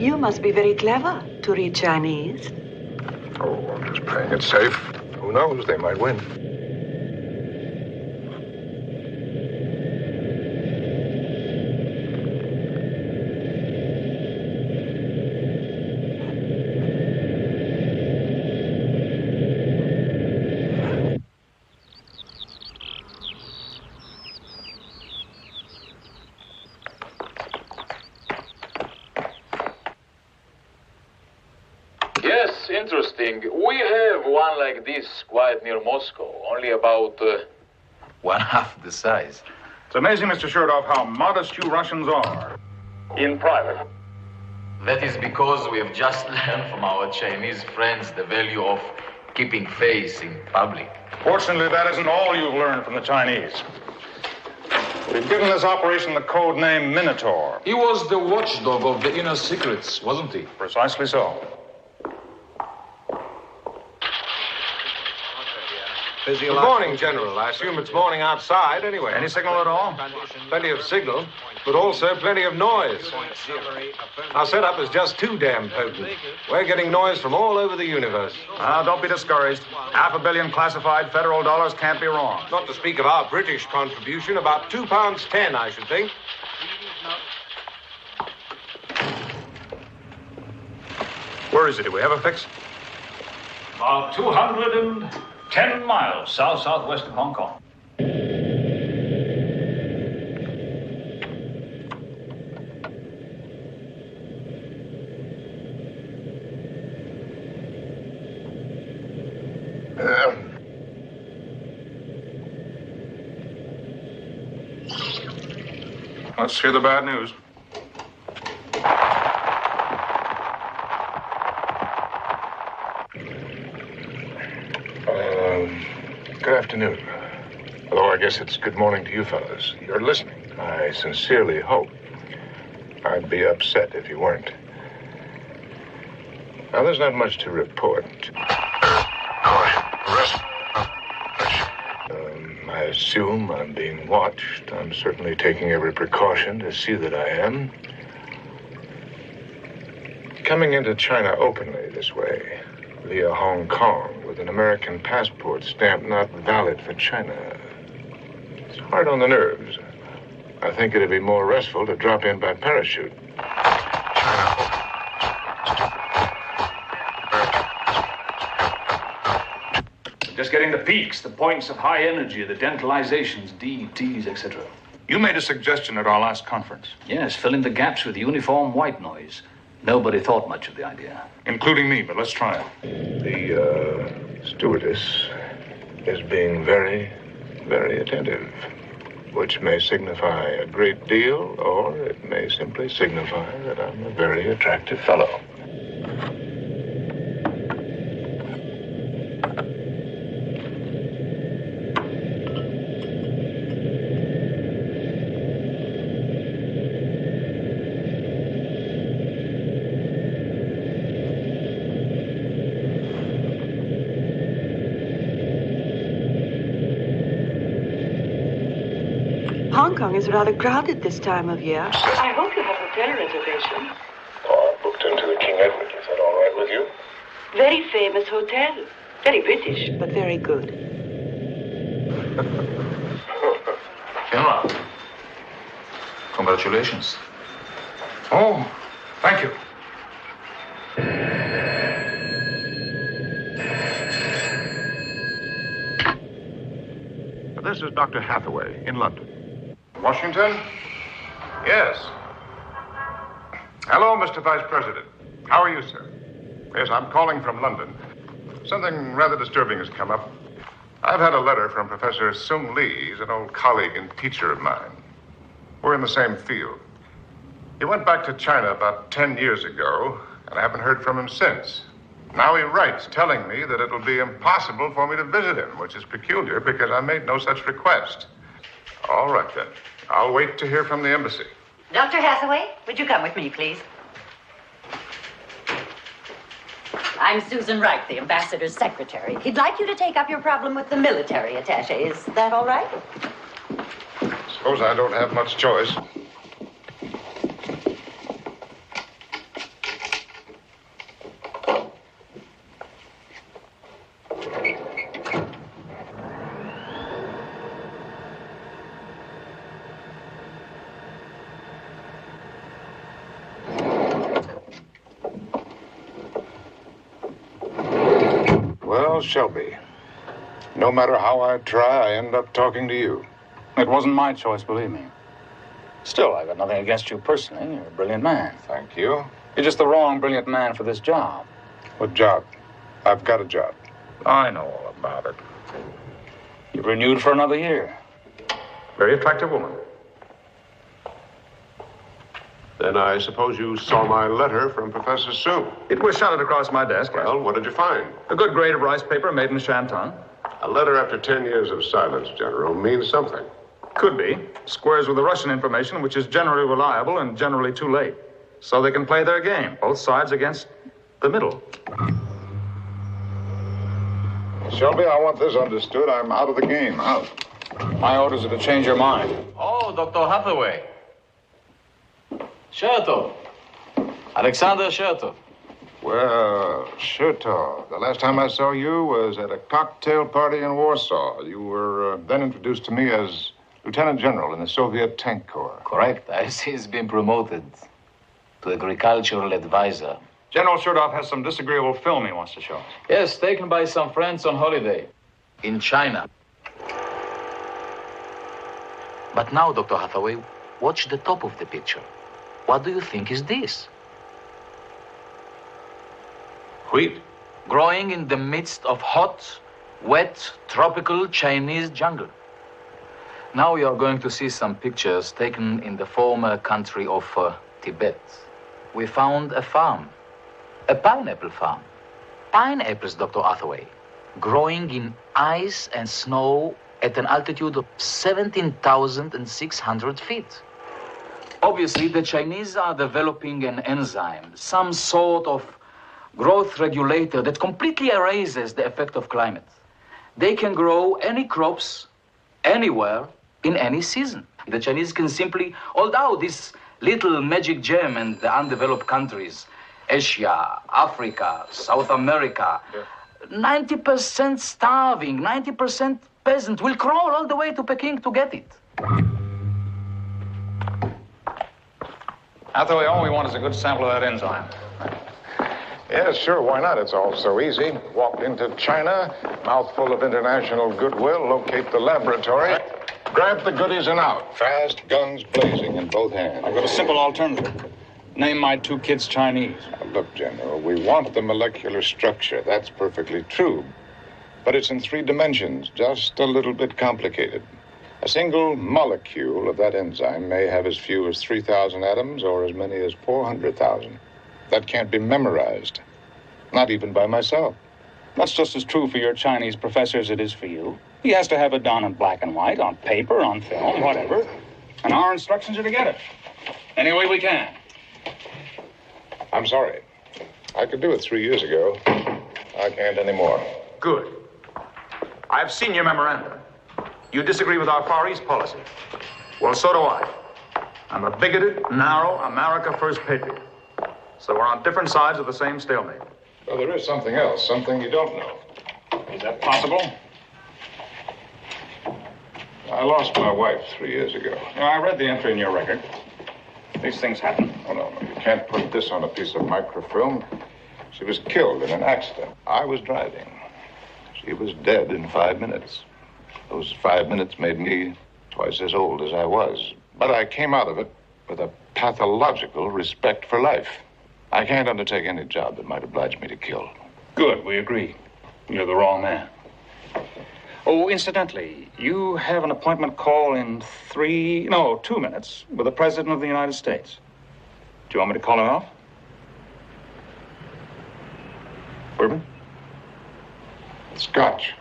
You must be very clever to read Chinese. Oh, I'm just playing it safe. Who knows? They might win. Yes, interesting. We have one like this quite near Moscow, only about 1/2 the size. It's amazing, Mr. Sherdov, how modest you Russians are. In private. That is because we have just learned from our Chinese friends the value of keeping face in public. Fortunately, that isn't all you've learned from the Chinese. We've given this operation the code name Minotaur. He was the watchdog of the inner secrets, wasn't he? Precisely so. Good morning, General. I assume it's morning outside anyway. Any signal at all? Plenty of signal, but also plenty of noise. Our setup is just too damn potent. We're getting noise from all over the universe. Don't be discouraged. 500 million classified federal dollars can't be wrong. Not to speak of our British contribution, about £2.10, I should think. Where is it? Do we have a fix? About 210 miles south-southwest of Hong Kong. Let's hear the bad news. Good afternoon. Although I guess it's good morning to you fellas. You're listening. I sincerely hope. I'd be upset if you weren't. Now, there's not much to report. I assume I'm being watched. I'm certainly taking every precaution to see that I am. Coming into China openly this way, via Hong Kong, with an American passport stamped not valid for China. It's hard on the nerves. I think it'd be more restful to drop in by parachute. Just getting the peaks, the points of high energy, the dentalizations, DETs, etc. You made a suggestion at our last conference. Yes, fill in the gaps with uniform white noise. Nobody thought much of the idea. Including me, but let's try it. The stewardess is being very, very attentive, which may signify a great deal, or it may simply signify that I'm a very attractive fellow. Hong Kong is rather crowded this time of year. I hope you have hotel reservations. Oh, I booked into the King Edward. Is that all right with you? Very famous hotel. Very British, but very good. General, congratulations. Oh, thank you. This is Dr. Hathaway in London. Washington? Yes. Hello, Mr. Vice President. How are you, sir? Yes, I'm calling from London. Something rather disturbing has come up. I've had a letter from Professor Sung Lee. He's an old colleague and teacher of mine. We're in the same field. He went back to China about 10 years ago, and I haven't heard from him since. Now he writes telling me that it'll be impossible for me to visit him, which is peculiar because I made no such request. All right, then. I'll wait to hear from the embassy. Dr. Hathaway, would you come with me, please? I'm Susan Wright, the ambassador's secretary. He'd like you to take up your problem with the military attaché. Is that all right? Suppose I don't have much choice. know, Shelby, no matter how I try, I end up talking to you. It wasn't my choice, believe me. Still, I've got nothing against you personally. You're a brilliant man. Thank you. You're just the wrong brilliant man for this job. What job? I've got a job. I know all about it. You've renewed for another year. Very attractive woman. Then I suppose you saw my letter from Professor Sue. It was shot across my desk. Well, what did you find? A good grade of rice paper made in Shantung. A letter after 10 years of silence, General, means something. Could be. Squares with the Russian information, which is generally reliable and generally too late. So they can play their game, both sides against the middle. Shelby, I want this understood. I'm out of the game. Out. My orders are to change your mind. Oh, Dr. Hathaway. Chertov. Alexander Chertov. Well, Chertov, the last time I saw you was at a cocktail party in Warsaw. You were then introduced to me as Lieutenant General in the Soviet Tank Corps. Correct. I've since been promoted to agricultural advisor. General Chertov has some disagreeable film he wants to show us. Yes, taken by some friends on holiday in China. But now, Dr. Hathaway, watch the top of the picture. What do you think is this? Wheat? Growing in the midst of hot, wet, tropical Chinese jungle. Now you are going to see some pictures taken in the former country of Tibet. We found a farm, a pineapple farm. Pineapples, Dr. Hathaway, growing in ice and snow at an altitude of 17,600 feet. Obviously, the Chinese are developing an enzyme, some sort of growth regulator that completely erases the effect of climate. They can grow any crops, anywhere, in any season. The Chinese can simply hold out this little magic gem in the undeveloped countries, Asia, Africa, South America. 90% starving, 90% peasant will crawl all the way to Peking to get it. Hathaway, all we want is a good sample of that enzyme. Yes, sure, why not? It's all so easy. Walk into China, mouthful of international goodwill, locate the laboratory, grab the goodies and out. Fast, guns blazing in both hands. I've got a simple alternative. Name my 2 kids Chinese. Now, look, General, we want the molecular structure. That's perfectly true. But it's in 3 dimensions, just a little bit complicated. A single molecule of that enzyme may have as few as 3,000 atoms or as many as 400,000. That can't be memorized, not even by myself. That's just as true for your Chinese professor as it is for you. He has to have it done in black and white, on paper, on film, whatever. And our instructions are to get it any way we can. I'm sorry. I could do it 3 years ago. I can't anymore. Good. I've seen your memorandum. You disagree with our Far East policy. Well, so do I. I'm a bigoted, narrow, America First patriot. So we're on different sides of the same stalemate. Well, there is something else, something you don't know. Is that possible? I lost my wife 3 years ago. Yeah, I read the entry in your record. These things happen. Oh, no. You can't put this on a piece of microfilm. She was killed in an accident. I was driving. She was dead in 5 minutes. Those 5 minutes made me twice as old as I was. But I came out of it with a pathological respect for life. I can't undertake any job that might oblige me to kill. Good, we agree. You're the wrong man. Oh, incidentally, you have an appointment call in 2 minutes with the President of the United States. Do you want me to call it off? Bourbon? Scotch.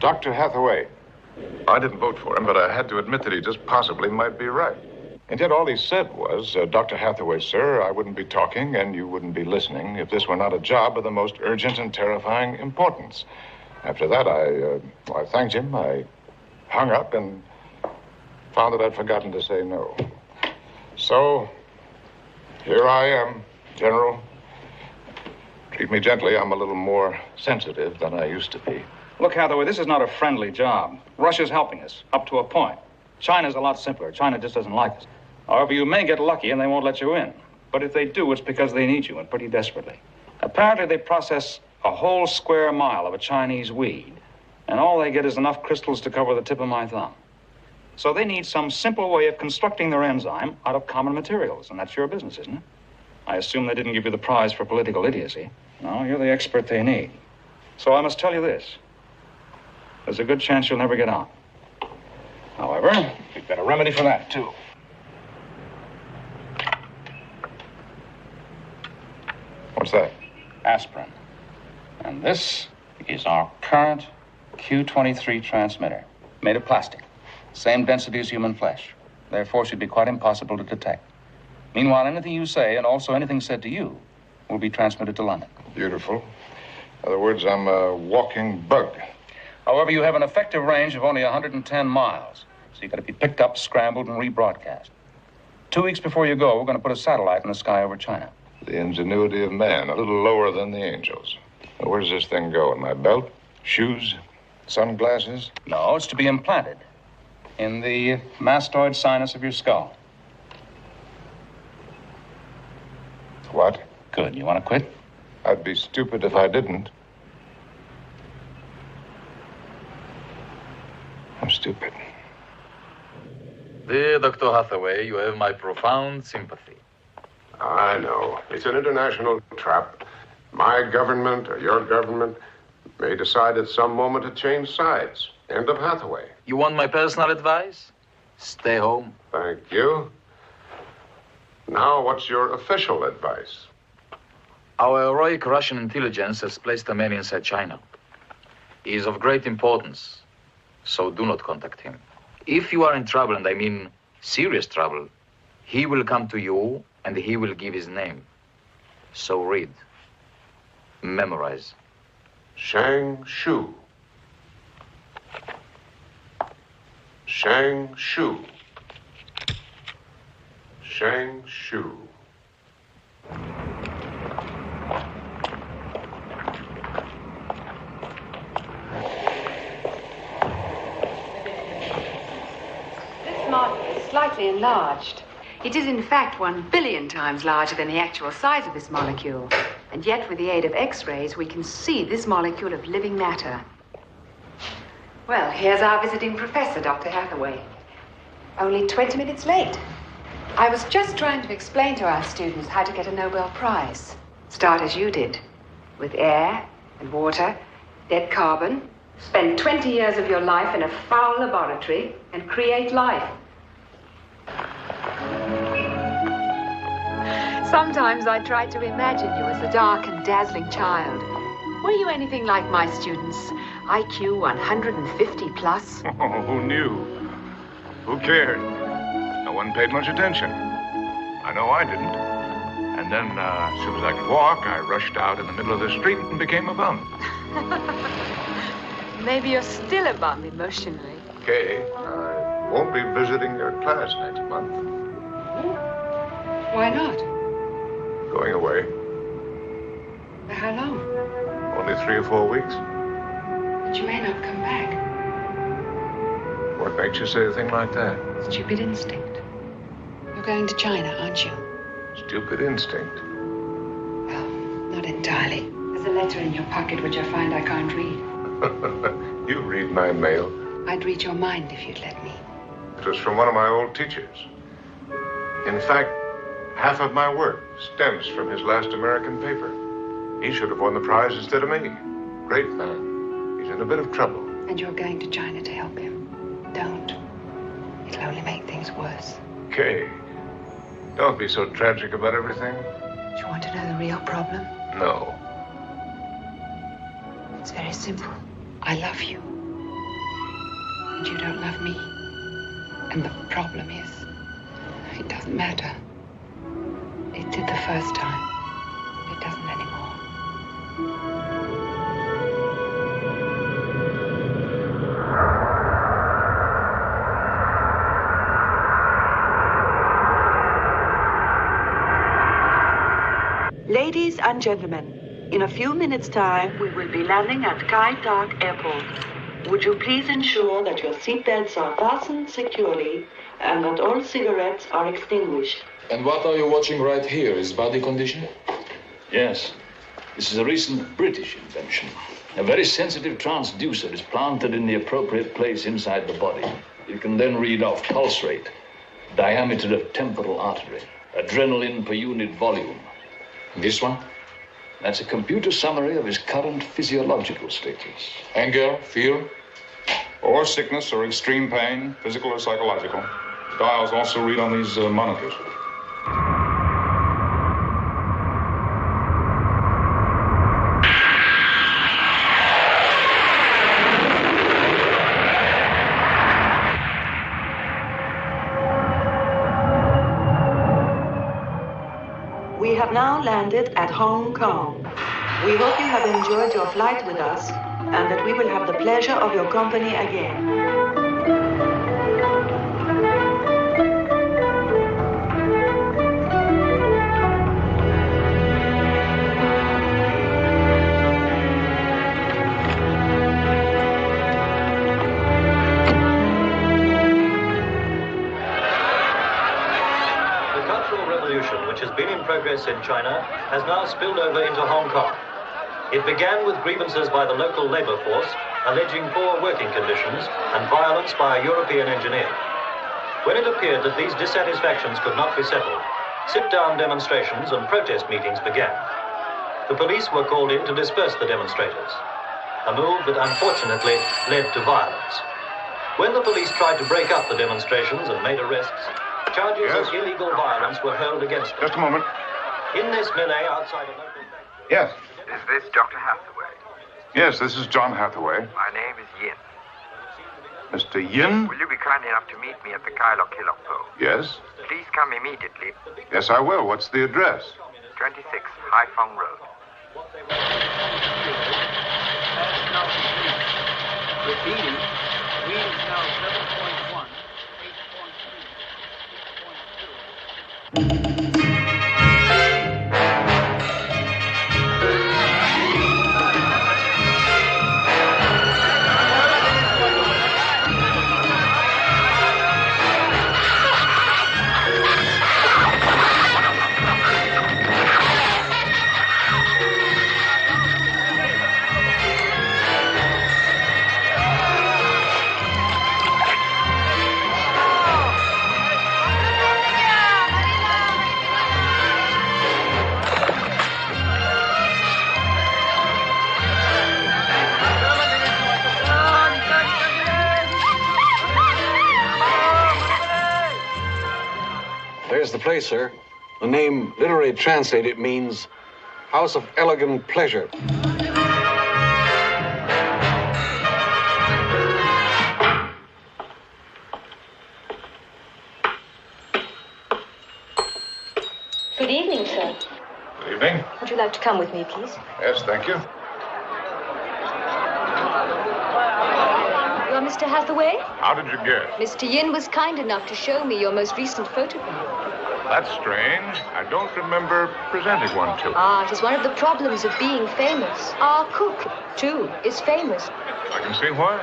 Dr. Hathaway. I didn't vote for him, but I had to admit that he just possibly might be right. And yet all he said was, Dr. Hathaway, sir, I wouldn't be talking and you wouldn't be listening if this were not a job of the most urgent and terrifying importance. After that, I thanked him. I hung up and found that I'd forgotten to say no. So, here I am, General. Treat me gently. I'm a little more sensitive than I used to be. Look, Hathaway, this is not a friendly job. Russia's helping us, up to a point. China's a lot simpler. China just doesn't like us. However, you may get lucky and they won't let you in. But if they do, it's because they need you, and pretty desperately. Apparently, they process a whole square mile of a Chinese weed, and all they get is enough crystals to cover the tip of my thumb. So they need some simple way of constructing their enzyme out of common materials, and that's your business, isn't it? I assume they didn't give you the prize for political idiocy. No, you're the expert they need. So I must tell you this. There's a good chance you'll never get on. However, we've got a remedy for that, too. What's that? Aspirin. And this is our current Q23 transmitter, made of plastic. Same density as human flesh. Therefore, should be quite impossible to detect. Meanwhile, anything you say, and also anything said to you, will be transmitted to London. Beautiful. In other words, I'm a walking bug. However, you have an effective range of only 110 miles. So you've got to be picked up, scrambled, and rebroadcast. 2 weeks before you go, we're going to put a satellite in the sky over China. The ingenuity of man, a little lower than the angels. Now, where does this thing go? In my belt? Shoes? Sunglasses? No, it's to be implanted in the mastoid sinus of your skull. What? Good. You want to quit? I'd be stupid if I didn't. I'm stupid. Dear Dr. Hathaway, you have my profound sympathy. I know. It's an international trap. My government or your government may decide at some moment to change sides. End of Hathaway. You want my personal advice? Stay home. Thank you. Now, what's your official advice? Our heroic Russian intelligence has placed a man inside China. He is of great importance, so do not contact him. If you are in trouble, and I mean serious trouble, he will come to you and he will give his name. So read. Memorize. Shang Shu. Shang Shu. Shang Shu. This model is slightly enlarged. It is, in fact, 1 billion times larger than the actual size of this molecule. And yet, with the aid of X-rays, we can see this molecule of living matter. Well, here's our visiting professor, Dr. Hathaway. Only 20 minutes late. I was just trying to explain to our students how to get a Nobel Prize. Start as you did, with air and water, dead carbon. Spend 20 years of your life in a foul laboratory and create life. Sometimes I try to imagine you as a dark and dazzling child. Were you anything like my students? IQ 150 plus? Oh, who knew? Who cared? No one paid much attention. I know I didn't. And then, as soon as I could walk, I rushed out in the middle of the street and became a bum. Maybe you're still a bum emotionally. Okay, I won't be visiting your class next month. Why not? Going away. For how long? Only 3 or 4 weeks. But you may not come back. What makes you say a thing like that? Stupid instinct. You're going to China, aren't you? Stupid instinct. Well, not entirely. There's a letter in your pocket which I find I can't read. You read my mail. I'd read your mind if you'd let me. It was from one of my old teachers. In fact, half of my work stems from his last American paper. He should have won the prize instead of me. Great man. He's in a bit of trouble. And you're going to China to help him. Don't. It'll only make things worse. Kay, don't be so tragic about everything. Do you want to know the real problem? No. It's very simple. I love you. And you don't love me. And the problem is, It doesn't matter. It did the first time. It doesn't anymore. Ladies and gentlemen, in a few minutes' time, we will be landing at Kai Tak Airport. Would you please ensure that your seatbelts are fastened securely and that all cigarettes are extinguished? And what are you watching right here? Is body condition? Yes. This is a recent British invention. A very sensitive transducer is planted in the appropriate place inside the body. You can then read off pulse rate, diameter of temporal artery, adrenaline per unit volume. This one? That's a computer summary of his current physiological status. Anger, fear? Or sickness or extreme pain, physical or psychological. Dials also read on these monitors. We have now landed at Hong Kong. We hope you have enjoyed your flight with us and that we will have the pleasure of your company again. Which has been in progress in China, has now spilled over into Hong Kong. It began with grievances by the local labor force, alleging poor working conditions and violence by a European engineer. When it appeared that these dissatisfactions could not be settled, sit-down demonstrations and protest meetings began. The police were called in to disperse the demonstrators, a move that unfortunately led to violence. When the police tried to break up the demonstrations and made arrests, charges of illegal violence were hurled against them. Just a moment. In this melee outside a local factory... Yes. Is this Dr. Hathaway? Yes, this is John Hathaway. My name is Yin. Mr. Yin? Will you be kind enough to meet me at the Kailok Hillock Pole? Yes. Please come immediately. Yes, I will. What's the address? 26 Haiphong Road. Repeating, reading now 7.1. There's the place, sir. The name, literally translated, means House of Elegant Pleasure. Good evening, sir. Good evening. Would you like to come with me, please? Yes, thank you. You are Mr. Hathaway? How did you guess? Mr. Yin was kind enough to show me your most recent photograph. That's strange. I don't remember presenting one to you. Ah, it is one of the problems of being famous. Our cook, too, is famous. I can see why.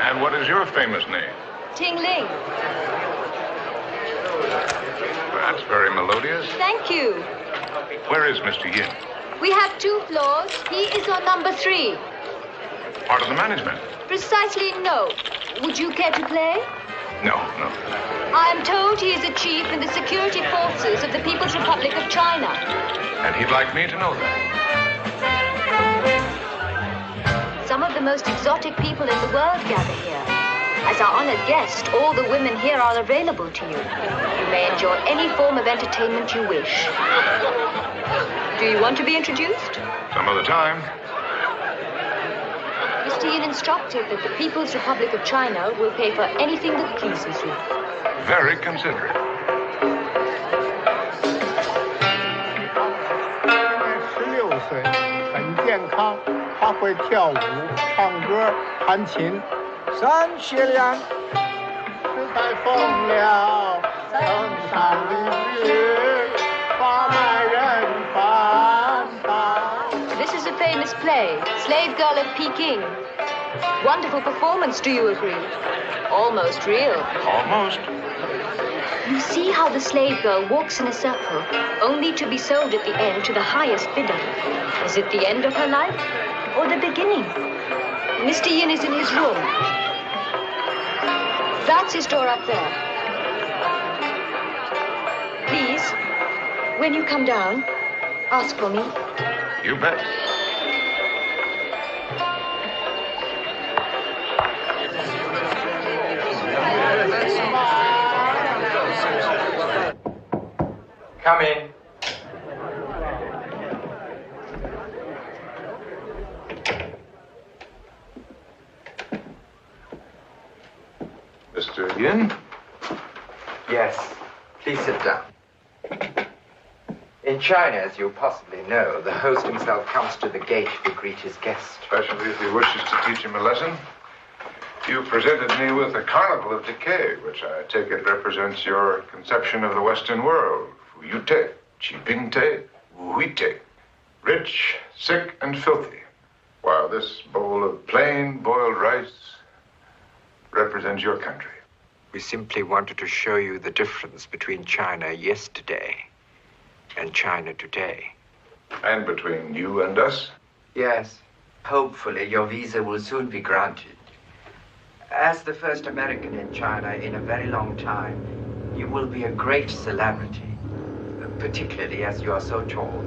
And what is your famous name? Ting Ling. That's very melodious. Thank you. Where is Mr. Yin? We have 2 floors. He is on number 3. Part of the management? Precisely no. Would you care to play? No. I am told he is a chief in the security forces of the People's Republic of China. And he'd like me to know that. Some of the most exotic people in the world gather here. As our honored guest, all the women here are available to you. You may enjoy any form of entertainment you wish. Do you want to be introduced? Some other time. Mr. Yin instructed that the People's Republic of China will pay for anything that pleases you. Very considerate. 16岁，很健康，他会跳舞、唱歌、弹琴。3学2，时代疯了，登上历史，把卖人反抗。 This is a famous play, Slave Girl of Peking. Wonderful performance, do you agree? Almost real. Almost. You see how the slave girl walks in a circle, only to be sold at the end to the highest bidder. Is it the end of her life or the beginning? Mr. Yin is in his room. That's his door up there. Please, when you come down, ask for me. You bet. Come in. Mr. Yin? Yes, please sit down. In China, as you possibly know, the host himself comes to the gate to greet his guest. Especially if he wishes to teach him a lesson. You presented me with a carnival of decay, which I take it represents your conception of the Western world. Fuyute, Chipingte, Wuite. Rich, sick, and filthy. While this bowl of plain boiled rice represents your country. We simply wanted to show you the difference between China yesterday and China today. And between you and us? Yes. Hopefully your visa will soon be granted. As the first American in China in a very long time, you will be a great celebrity, particularly as you are so tall.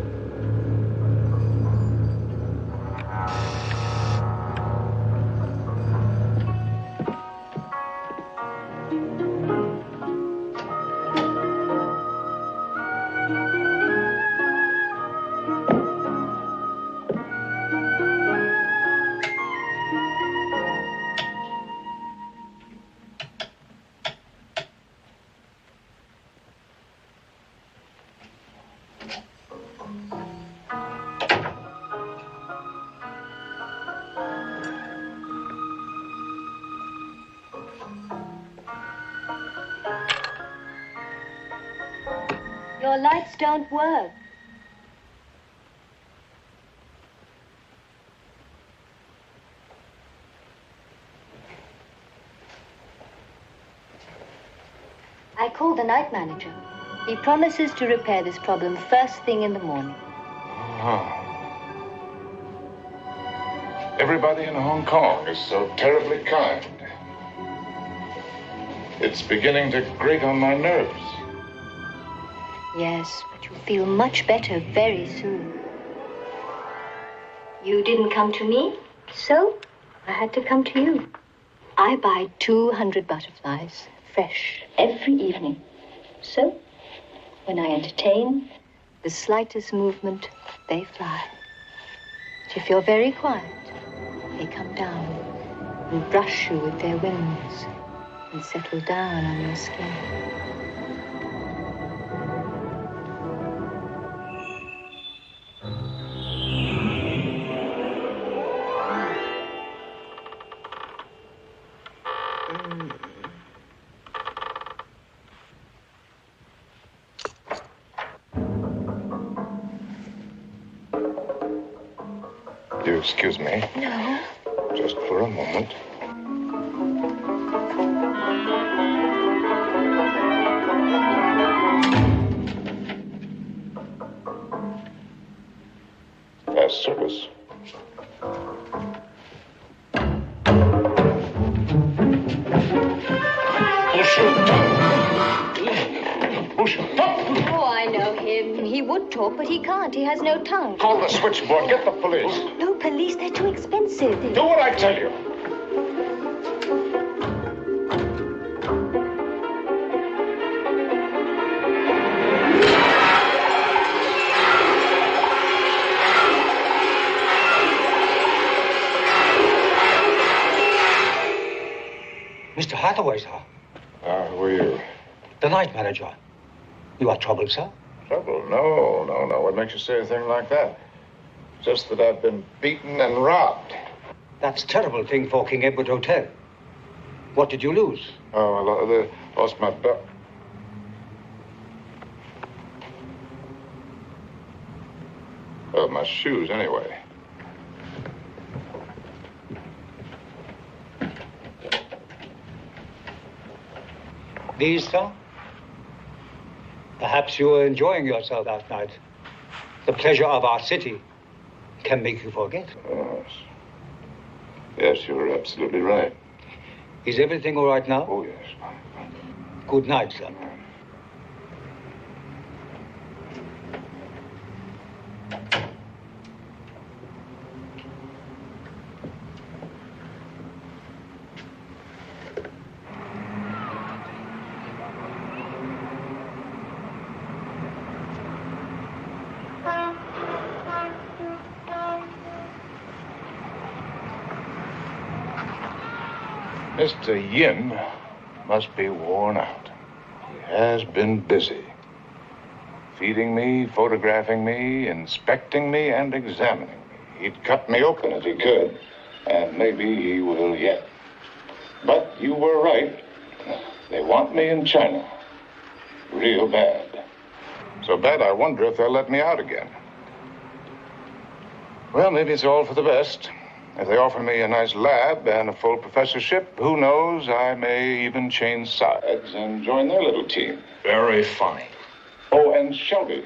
Your lights don't work. I called the night manager. He promises to repair this problem first thing in the morning. Everybody in Hong Kong is so terribly kind. It's beginning to grate on my nerves. Yes, but you'll feel much better very soon. You didn't come to me, so I had to come to you. I buy 200 butterflies, fresh, every evening. So, when I entertain, the slightest movement, they fly. But if you're very quiet, they come down and brush you with their wings and settle down on your skin. Do you excuse me? No. Just for a moment. Fast service. Oh, I know him. He would talk, but he can't. He has no tongue. Call the switchboard. Get the police. No police. They're too expensive. Do what I tell you. Mr. Hathaway, sir. Who are you? The night manager. You are troubled, sir? Trouble? No. What makes you say a thing like that? Just that I've been beaten and robbed. That's a terrible thing for King Edward Hotel. What did you lose? Oh, I lost my belt. Well, my shoes, anyway. These, sir? Perhaps you were enjoying yourself last night. The pleasure of our city can make you forget. Yes, you're absolutely right. Is everything all right now? Oh, yes. Good night, sir. Mr. Yin must be worn out. He has been busy. Feeding me, photographing me, inspecting me, and examining me. He'd cut me open if he could, and maybe he will yet. But you were right. They want me in China. Real bad. So bad, I wonder if they'll let me out again. Well, maybe it's all for the best. If they offer me a nice lab and a full professorship, who knows, I may even change sides and join their little team. Very funny. Oh, and Shelby,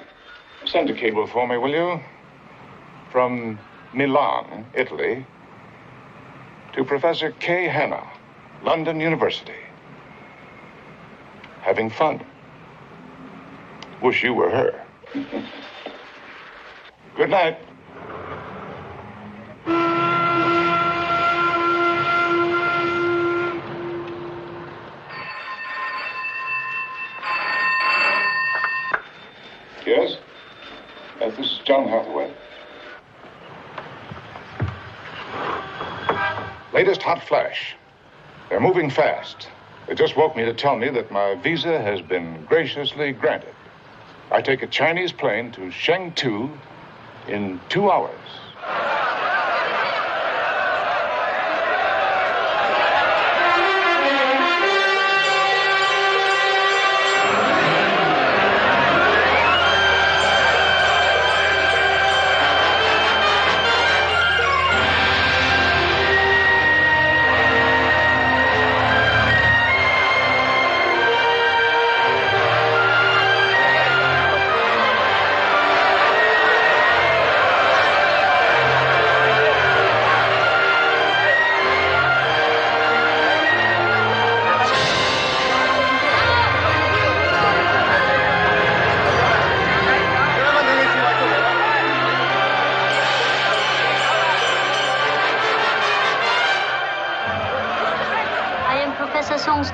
send a cable for me, will you? From Milan, Italy, to Professor Kay Hanna, London University. Having fun. Wish you were her. Good night. Yes? Yes, this is John Hathaway. Latest hot flash. They're moving fast. They just woke me to tell me that my visa has been graciously granted. I take a Chinese plane to Chengdu in 2 hours.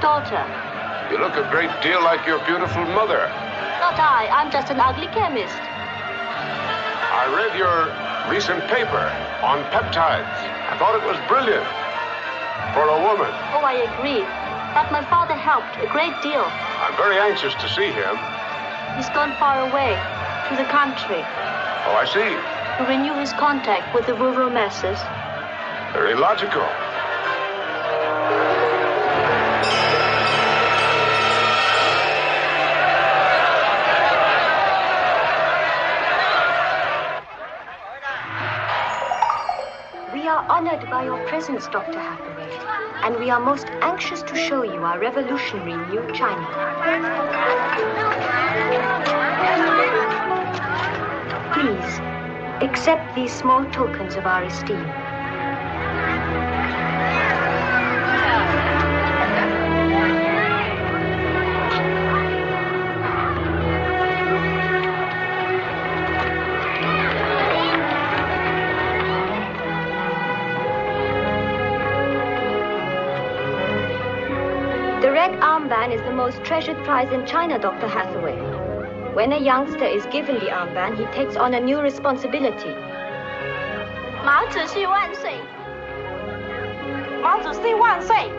Daughter. You look a great deal like your beautiful mother. Not I. I'm just an ugly chemist. I read your recent paper on peptides. I thought it was brilliant. For a woman. Oh, I agree. But my father helped a great deal. I'm very anxious to see him. He's gone far away, to the country. Oh, I see. To renew his contact with the rural masses. Very logical. We are honored by your presence, Dr. Hathaway, and we are most anxious to show you our revolutionary new China. Please, accept these small tokens of our esteem. The red armband is the most treasured prize in China, Dr. Hathaway. When a youngster is given the armband, he takes on a new responsibility. 毛主席万岁！毛主席万岁！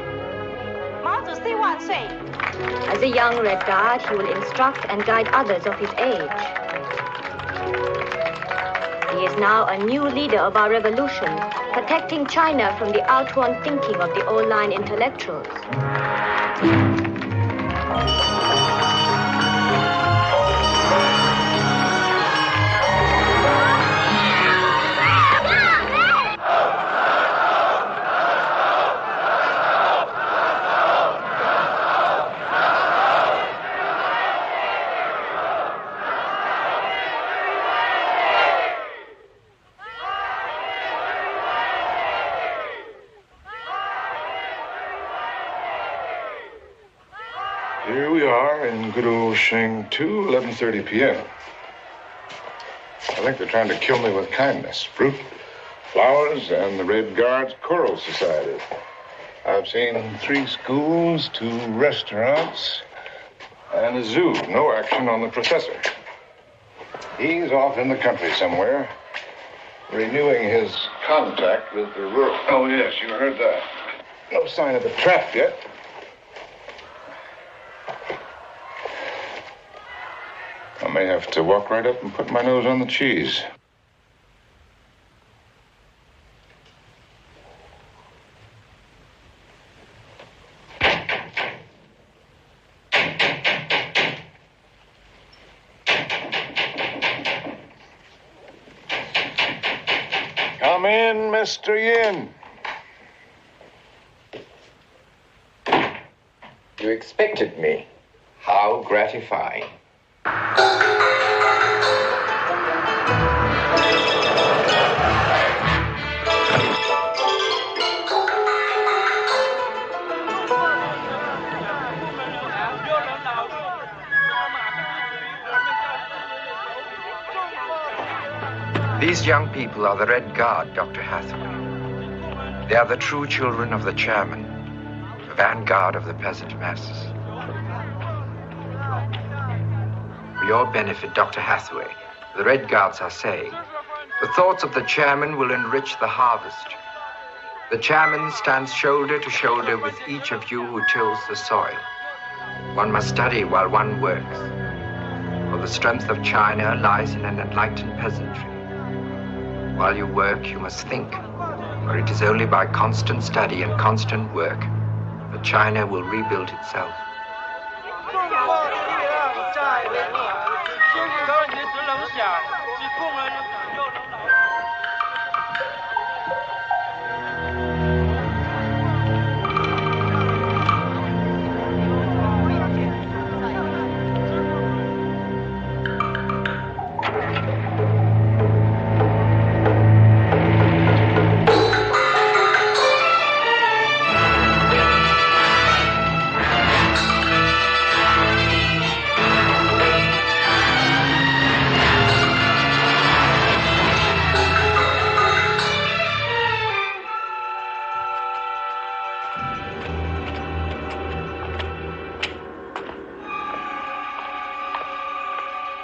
As a young Red Guard, he will instruct and guide others of his age. He is now a new leader of our revolution, protecting China from the outworn thinking of the old-line intellectuals. Here we are in good old Shangtu, 11:30 p.m. I think they're trying to kill me with kindness. Fruit, flowers, and the Red Guards Choral Society. I've seen 3 schools, 2 restaurants, and a zoo. No action on the professor. He's off in the country somewhere, renewing his contact with the rural... Oh, yes, you heard that. No sign of the trap yet. I may have to walk right up and put my nose on the cheese. Come in, Mr. Yin. You expected me. How gratifying. These young people are the Red Guard, Dr. Hathaway. They are the true children of the chairman, the vanguard of the peasant masses. For your benefit, Dr. Hathaway, the Red Guards are saying, the thoughts of the chairman will enrich the harvest. The chairman stands shoulder to shoulder with each of you who tills the soil. One must study while one works. For the strength of China lies in an enlightened peasantry. While you work, you must think, for it is only by constant study and constant work that China will rebuild itself.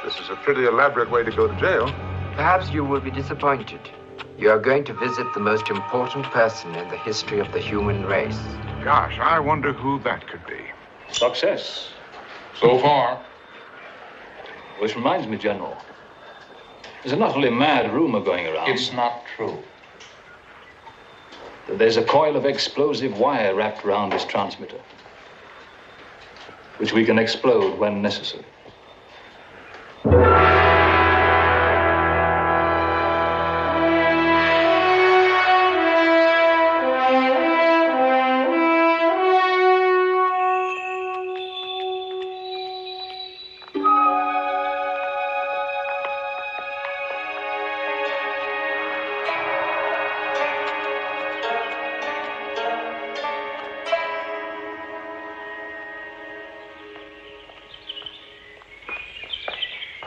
This is a pretty elaborate way to go to jail. Perhaps you will be disappointed. You are going to visit the most important person in the history of the human race. Gosh, I wonder who that could be. Success. So far. Which reminds me, General, there's an utterly mad rumor going around. It's not true. That there's a coil of explosive wire wrapped around this transmitter, which we can explode when necessary.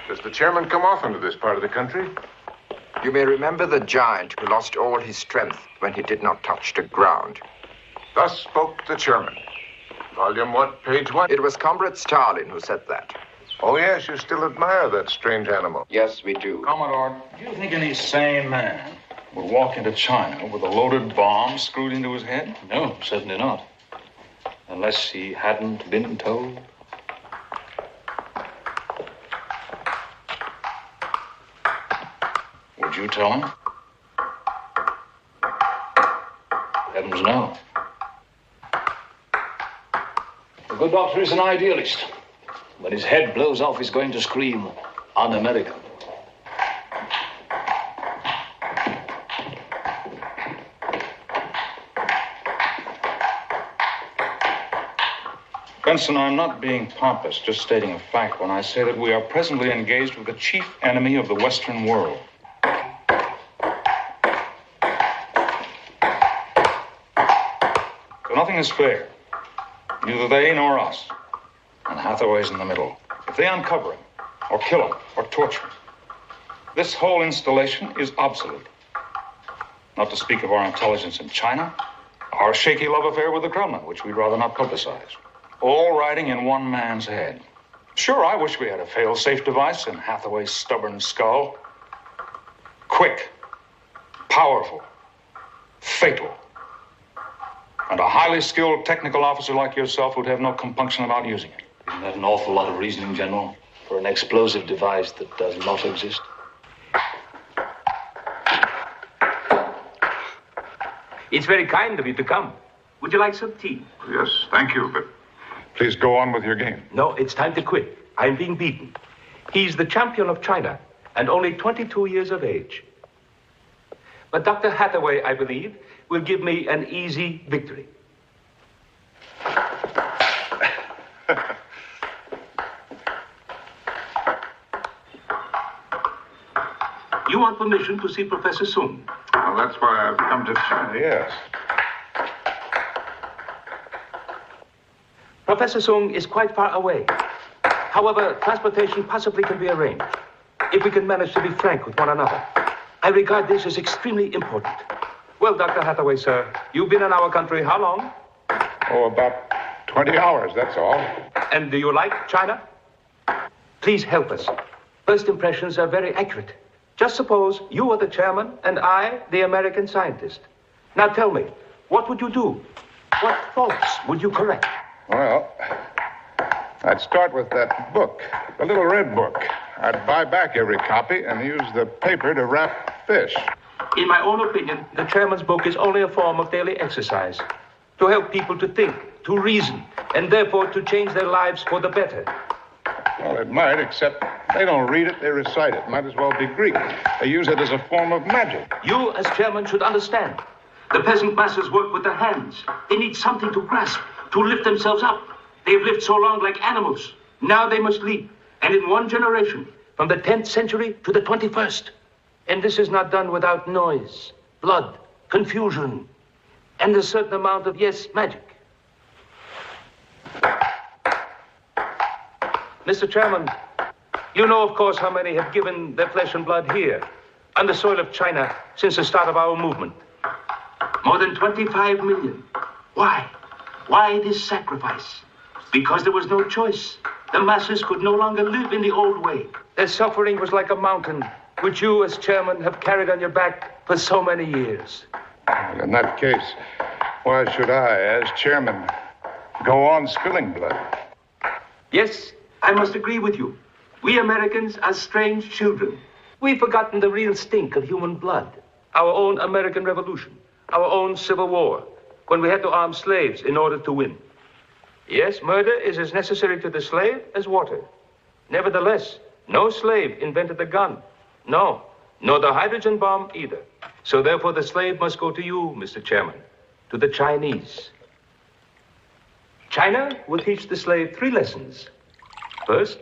Does the chairman come often to this part of the country? You may remember the giant who lost all his strength when he did not touch the ground. Thus spoke the chairman. Volume what, page what? It was Comrade Stalin who said that. Oh, yes, you still admire that strange animal. Yes, we do. Commodore, do you think any sane man would walk into China with a loaded bomb screwed into his head? No, certainly not. Unless he hadn't been told. Would you tell him? Heavens, no. The good doctor is an idealist. When his head blows off, he's going to scream, un-American. Benson, I'm not being pompous, just stating a fact when I say that we are presently engaged with the chief enemy of the Western world. So nothing is fair. Neither they nor us. And Hathaway's in the middle. If they uncover him, or kill him, or torture him, this whole installation is obsolete. Not to speak of our intelligence in China, our shaky love affair with the Kremlin, which we'd rather not publicize. All riding in one man's head. Sure, I wish we had a fail-safe device in Hathaway's stubborn skull. Quick, powerful, fatal. And a highly skilled technical officer like yourself would have no compunction about using it. Isn't that an awful lot of reasoning, General, for an explosive device that does not exist? It's very kind of you to come. Would you like some tea? Yes, thank you, but please go on with your game. No, it's time to quit. I'm being beaten. He's the champion of China and only 22 years of age. But Dr. Hathaway, I believe, will give me an easy victory. You want permission to see Professor Sung? Well, that's why I've come to China, yes. Professor Sung is quite far away. However, transportation possibly can be arranged, if we can manage to be frank with one another. I regard this as extremely important. Well, Dr. Hathaway, sir, you've been in our country how long? Oh, about 20 hours, that's all. And do you like China? Please help us. First impressions are very accurate. Just suppose you are the chairman and I, the American scientist. Now tell me, what would you do? What faults would you correct? Well, I'd start with that book, the little red book. I'd buy back every copy and use the paper to wrap fish. In my own opinion, the chairman's book is only a form of daily exercise to help people to think, to reason, and therefore to change their lives for the better. Well, it might, except they don't read it, they recite it. Might as well be Greek. They use it as a form of magic. You, as chairman, should understand. The peasant masses work with their hands. They need something to grasp, to lift themselves up. They've lived so long like animals. Now they must leap. And in one generation, from the 10th century to the 21st. And this is not done without noise, blood, confusion, and a certain amount of, yes, magic. Mr. Chairman, you know, of course, how many have given their flesh and blood here, on the soil of China, since the start of our movement. More than 25 million. Why? Why this sacrifice? Because there was no choice. The masses could no longer live in the old way. Their suffering was like a mountain, which you, as chairman, have carried on your back for so many years. Well, in that case, why should I, as chairman, go on spilling blood? Yes, I must agree with you. We Americans are strange children. We've forgotten the real stink of human blood. Our own American Revolution, our own Civil War, when we had to arm slaves in order to win. Yes, murder is as necessary to the slave as water. Nevertheless, no slave invented the gun. No, nor the hydrogen bomb either. So therefore the slave must go to you, Mr. Chairman, to the Chinese. China will teach the slave 3 lessons. First,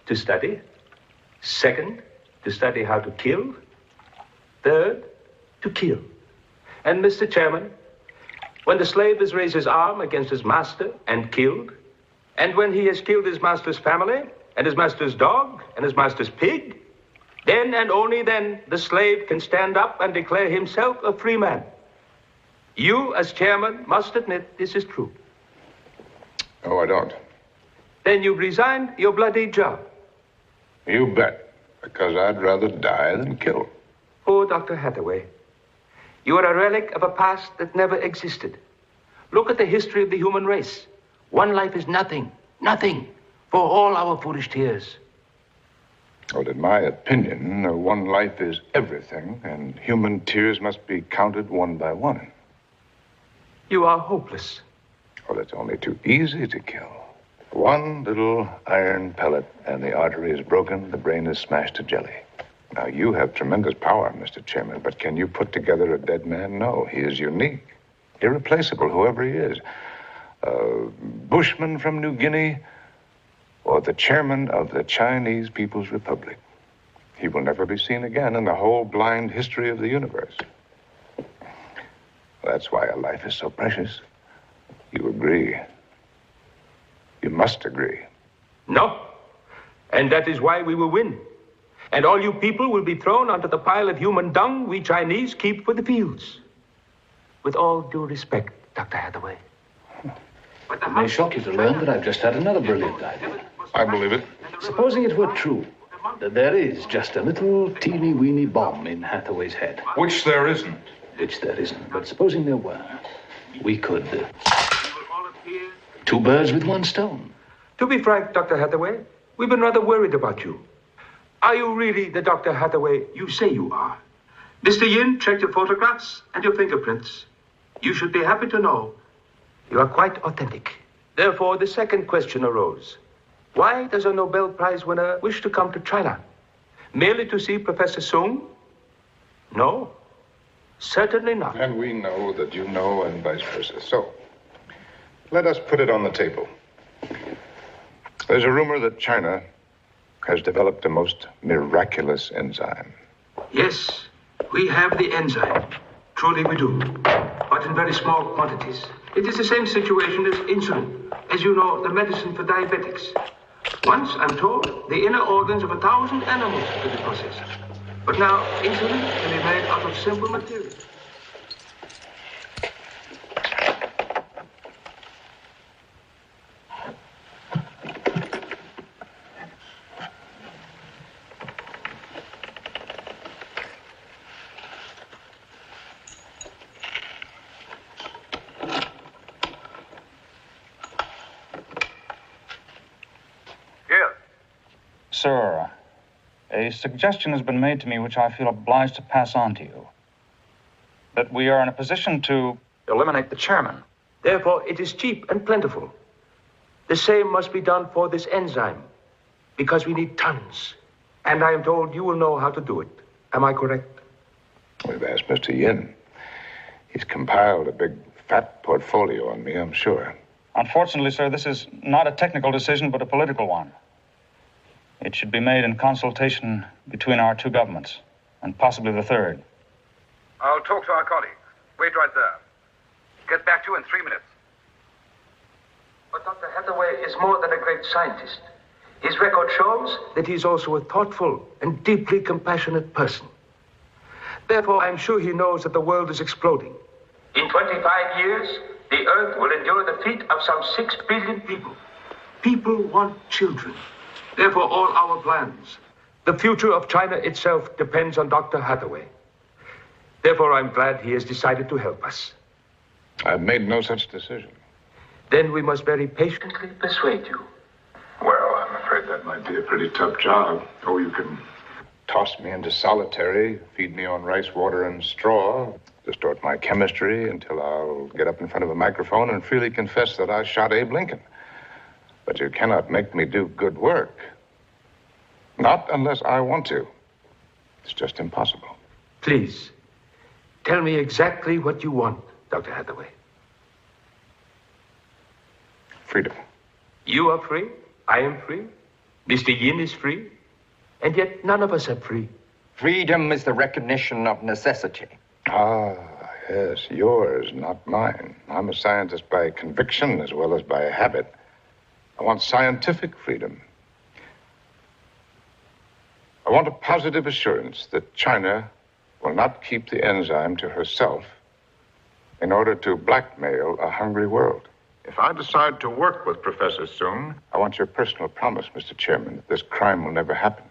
to study. Second, to study how to kill. Third, to kill. And Mr. Chairman, when the slave has raised his arm against his master and killed, and when he has killed his master's family, and his master's dog, and his master's pig, then and only then the slave can stand up and declare himself a free man. You, as chairman, must admit this is true. Oh, I don't. Then you've resigned your bloody job. You bet, because I'd rather die than kill. Oh, Dr. Hathaway, you are a relic of a past that never existed. Look at the history of the human race. One life is nothing, nothing, for all our foolish tears. Well, in my opinion, one life is everything, and human tears must be counted one by one. You are hopeless. Well, it's only too easy to kill. One little iron pellet, and the artery is broken, the brain is smashed to jelly. Now, you have tremendous power, Mr. Chairman, but can you put together a dead man? No, he is unique, irreplaceable, whoever he is. A bushman from New Guinea, or the chairman of the Chinese People's Republic. He will never be seen again in the whole blind history of the universe. That's why a life is so precious. You agree. You must agree. No. And that is why we will win. And all you people will be thrown onto the pile of human dung we Chinese keep for the fields. With all due respect, Dr. Hathaway. It may shock you to learn that I've just had another brilliant idea. I believe it. Supposing it were true, that there is just a little teeny-weeny bomb in Hathaway's head. Which there isn't. Which there isn't. But supposing there were, we could... two birds with one stone. To be frank, Dr. Hathaway, we've been rather worried about you. Are you really the Dr. Hathaway you say you are? Mr. Yin checked your photographs and your fingerprints. You should be happy to know you are quite authentic. Therefore, the second question arose. Why does a Nobel Prize winner wish to come to China? Merely to see Professor Sung? No, certainly not. And we know that you know, and vice versa. So, let us put it on the table. There's a rumor that China has developed a most miraculous enzyme. Yes, we have the enzyme. Truly we do. But in very small quantities. It is the same situation as insulin. As you know, the medicine for diabetics. Once, I'm told, the inner organs of 1,000 animals could be processed. But now, insulin can be made out of simple material. Sir, a suggestion has been made to me which I feel obliged to pass on to you. That we are in a position to eliminate the chairman. Therefore, it is cheap and plentiful. The same must be done for this enzyme, because we need tons. And I am told you will know how to do it. Am I correct? We've asked Mr. Yin. He's compiled a big, fat portfolio on me, I'm sure. Unfortunately, sir, this is not a technical decision, but a political one. It should be made in consultation between our two governments, and possibly the third. I'll talk to our colleagues. Wait right there. Get back to you in 3 minutes. But Dr. Hathaway is more than a great scientist. His record shows that he's also a thoughtful and deeply compassionate person. Therefore, I'm sure he knows that the world is exploding. In 25 years, the Earth will endure the fate of some 6 billion people. People want children. Therefore, all our plans. The future of China itself depends on Dr. Hathaway. Therefore, I'm glad he has decided to help us. I've made no such decision. Then we must very patiently persuade you. Well, I'm afraid that might be a pretty tough job. Oh, you can toss me into solitary, feed me on rice, water, and straw, distort my chemistry until I'll get up in front of a microphone and freely confess that I shot Abe Lincoln. But you cannot make me do good work. Not unless I want to. It's just impossible. Please, tell me exactly what you want, Dr. Hathaway. Freedom. You are free. I am free. Mr. Yin is free. And yet none of us are free. Freedom is the recognition of necessity. Ah, yes, yours, not mine. I'm a scientist by conviction as well as by habit. I want scientific freedom. I want a positive assurance that China will not keep the enzyme to herself in order to blackmail a hungry world. If I decide to work with Professor Sung, I want your personal promise, Mr. Chairman, that this crime will never happen.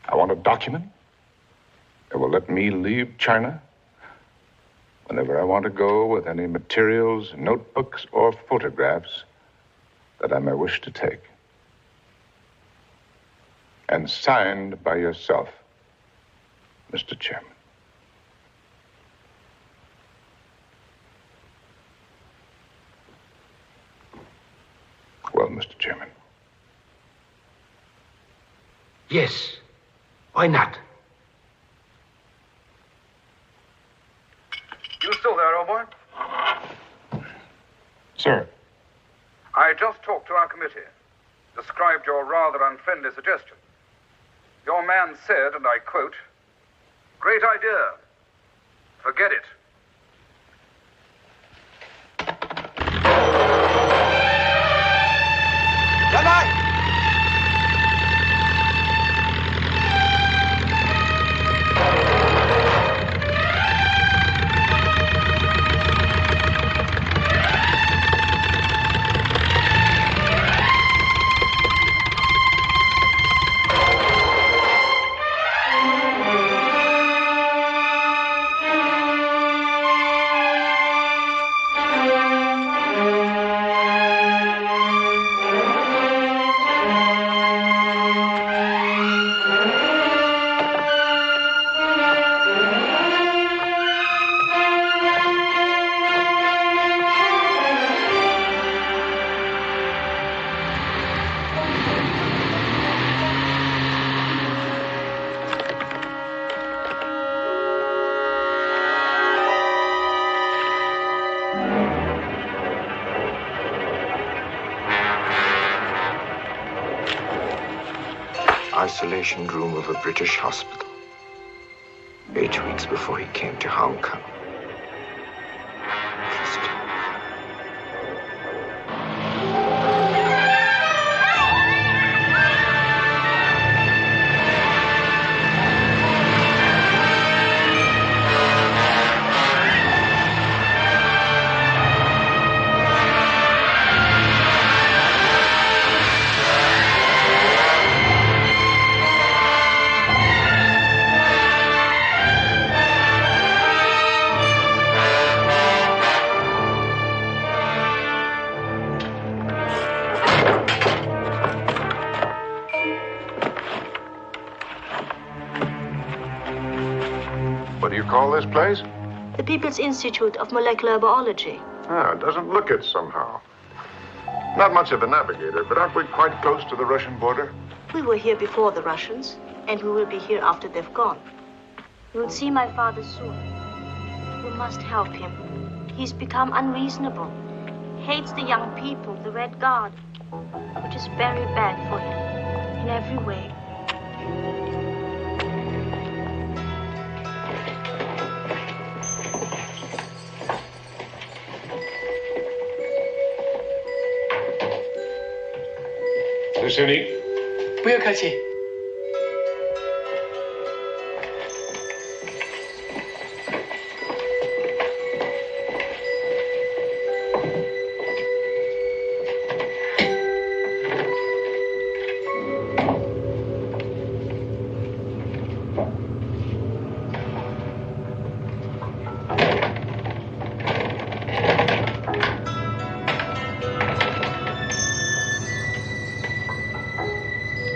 I want a document that will let me leave China whenever I want to go with any materials, notebooks, or photographs that I may wish to take. And signed by yourself, Mr. Chairman. Well, Mr. Chairman. Yes. Why not? You still there, old boy? Sir. I just talked to our committee. Described your rather unfriendly suggestion. Your man said, and I quote, "Great idea. Forget it." Good night. Isolation room of a British hospital. 8 weeks before he came to Hong Kong. What do you call this place? The People's Institute of Molecular Biology. Ah, it doesn't look it somehow. Not much of a navigator, but aren't we quite close to the Russian border? We were here before the Russians, and we will be here after they've gone. You'll see my father soon. You must help him. He's become unreasonable. Hates the young people, the Red Guard, which is very bad for him in every way. Luciani. 不用客气。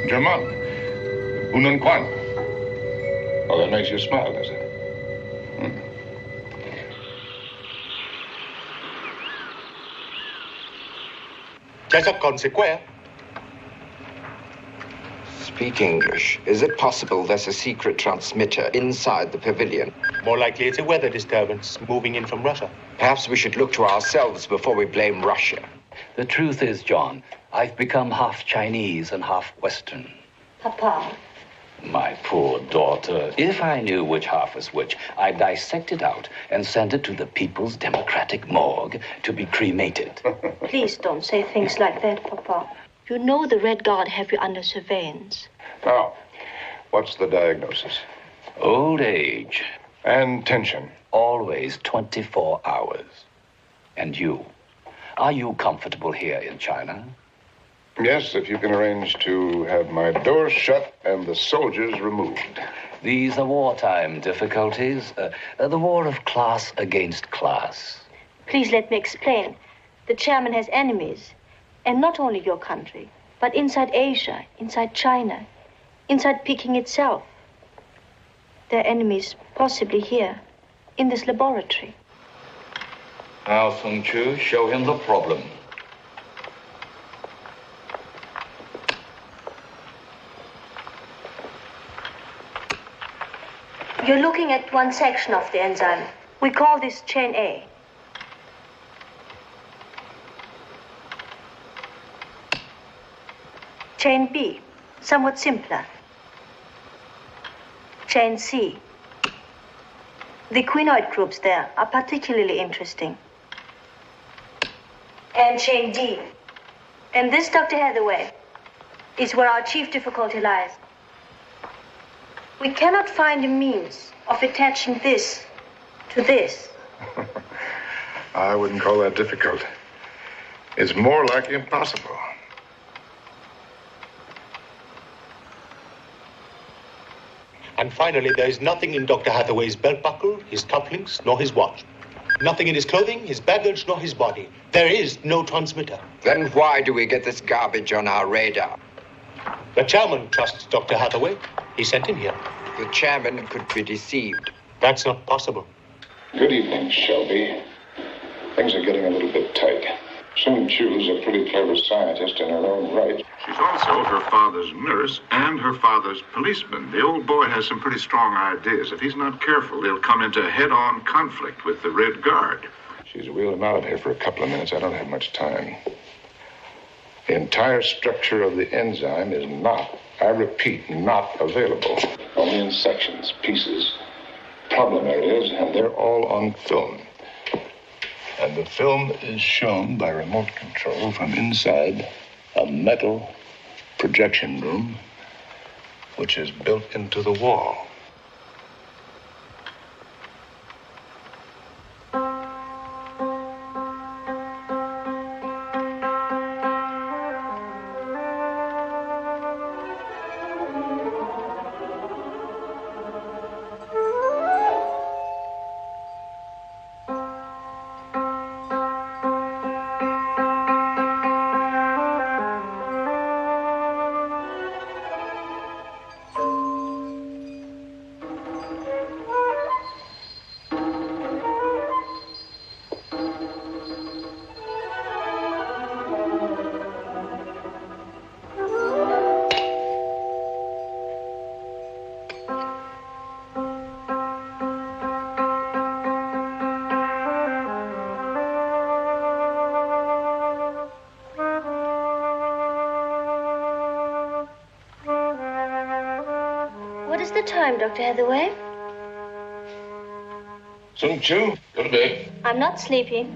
German. Unan Kwan. Oh, that makes you smile, does it? Speak English. Is it possible there's a secret transmitter inside the pavilion? More likely it's a weather disturbance moving in from Russia. Perhaps we should look to ourselves before we blame Russia. The truth is, John, I've become half Chinese and half Western. Papa. My poor daughter. If I knew which half was which, I'd dissect it out and send it to the People's Democratic Morgue to be cremated. Please don't say things like that, Papa. You know the Red Guard have you under surveillance. Now, what's the diagnosis? Old age. And tension. Always 24 hours. And you? Are you comfortable here in China? Yes, if you can arrange to have my door shut and the soldiers removed. These are wartime difficulties. The war of class against class. Please let me explain. The chairman has enemies. And not only your country, but inside Asia, inside China, inside Peking itself. There are enemies possibly here, in this laboratory. Now, Sun Chu, show him the problem. You're looking at one section of the enzyme. We call this chain A. Chain B, somewhat simpler. Chain C. The quinoid groups there are particularly interesting. And chain D. And this, Dr. Hathaway, is where our chief difficulty lies. We cannot find a means of attaching this to this. I wouldn't call that difficult. It's more like impossible. And finally, there is nothing in Dr. Hathaway's belt buckle, his cufflinks, nor his watch. Nothing in his clothing, his baggage, nor his body. There is no transmitter. Then why do we get this garbage on our radar? The chairman trusts Dr. Hathaway. He sent him here. The chairman could be deceived. That's not possible. Good evening, Shelby. Things are getting a little bit tight. Sun Chu's a pretty clever scientist in her own right. She's also her father's nurse and her father's policeman. The old boy has some pretty strong ideas. If he's not careful, he'll come into head-on conflict with the Red Guard. She's wheeled him out of here for a couple of minutes. I don't have much time. The entire structure of the enzyme is not, I repeat, not available. Only in sections, pieces, problem areas, and they're all on film. And the film is shown by remote control from inside a metal projection room, which is built into the wall. What is the time, Dr. Hathaway? Sun Chu, go to bed. I'm not sleeping.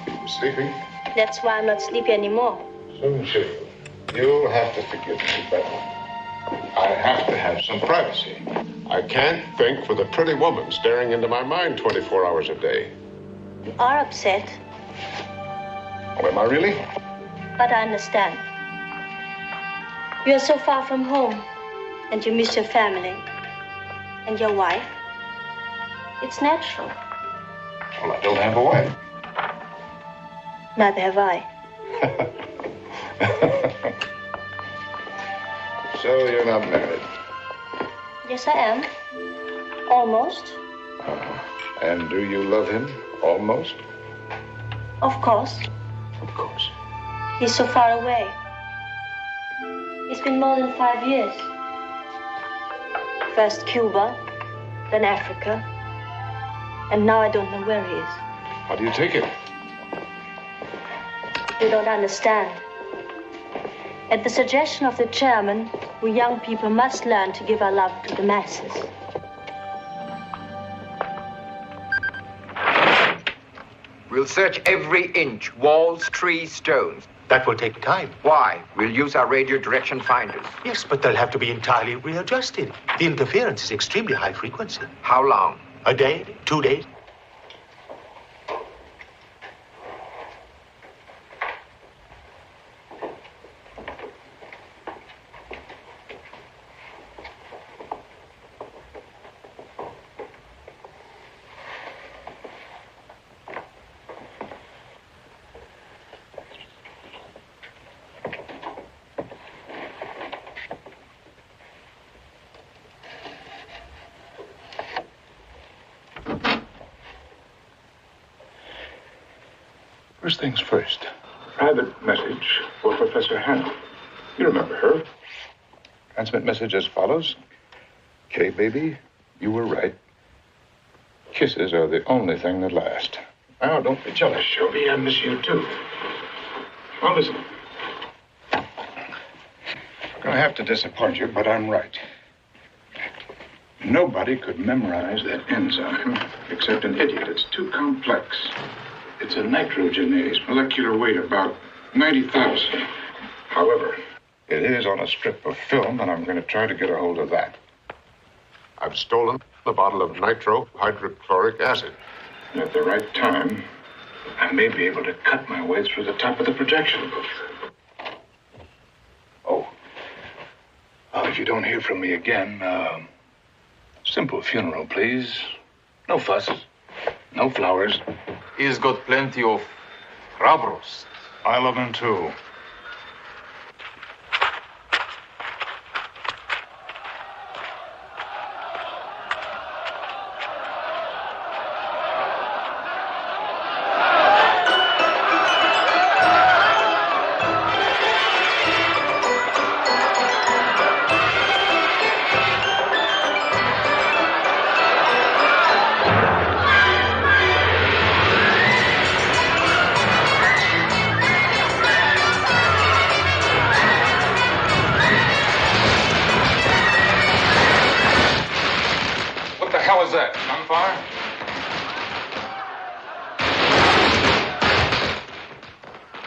You were sleeping? That's why I'm not sleepy anymore. Sun Chu, you'll have to forgive me, but I have to have some privacy. I can't think for the pretty woman staring into my mind 24 hours a day. You are upset. Oh, am I really? But I understand. You are so far from home, and you miss your family and your wife. It's natural. Well, I don't have a wife. Neither have I. So you're not married? Yes, I am. Almost. And do you love him? Almost? Of course. Of course. He's so far away. It's been more than 5 years. First Cuba, then Africa, and now I don't know where he is. How do you take it? You don't understand. At the suggestion of the chairman, we young people must learn to give our love to the masses. We'll search every inch, walls, trees, stones. That will take time. Why? We'll use our radio direction finders. Yes, but they'll have to be entirely readjusted. The interference is extremely high frequency. How long? A day, 2 days. First things first. Private message for Professor Hannah. You remember her. Transmit message as follows. Kay, baby, you were right. Kisses are the only thing that last. Now, don't be jealous, Shelby. I miss you, too. Now, listen. I'm going to have to disappoint you, but I'm right. Nobody could memorize that enzyme except an idiot. It's too complex. It's a nitrogenase, molecular weight about 90,000. However, it is on a strip of film, and I'm going to try to get a hold of that. I've stolen a bottle of nitro-hydrochloric acid. And at the right time, I may be able to cut my way through the top of the projection booth. Oh. If you don't hear from me again, simple funeral, please. No fuss. No flowers. He's got plenty of crabrost. I love him, too.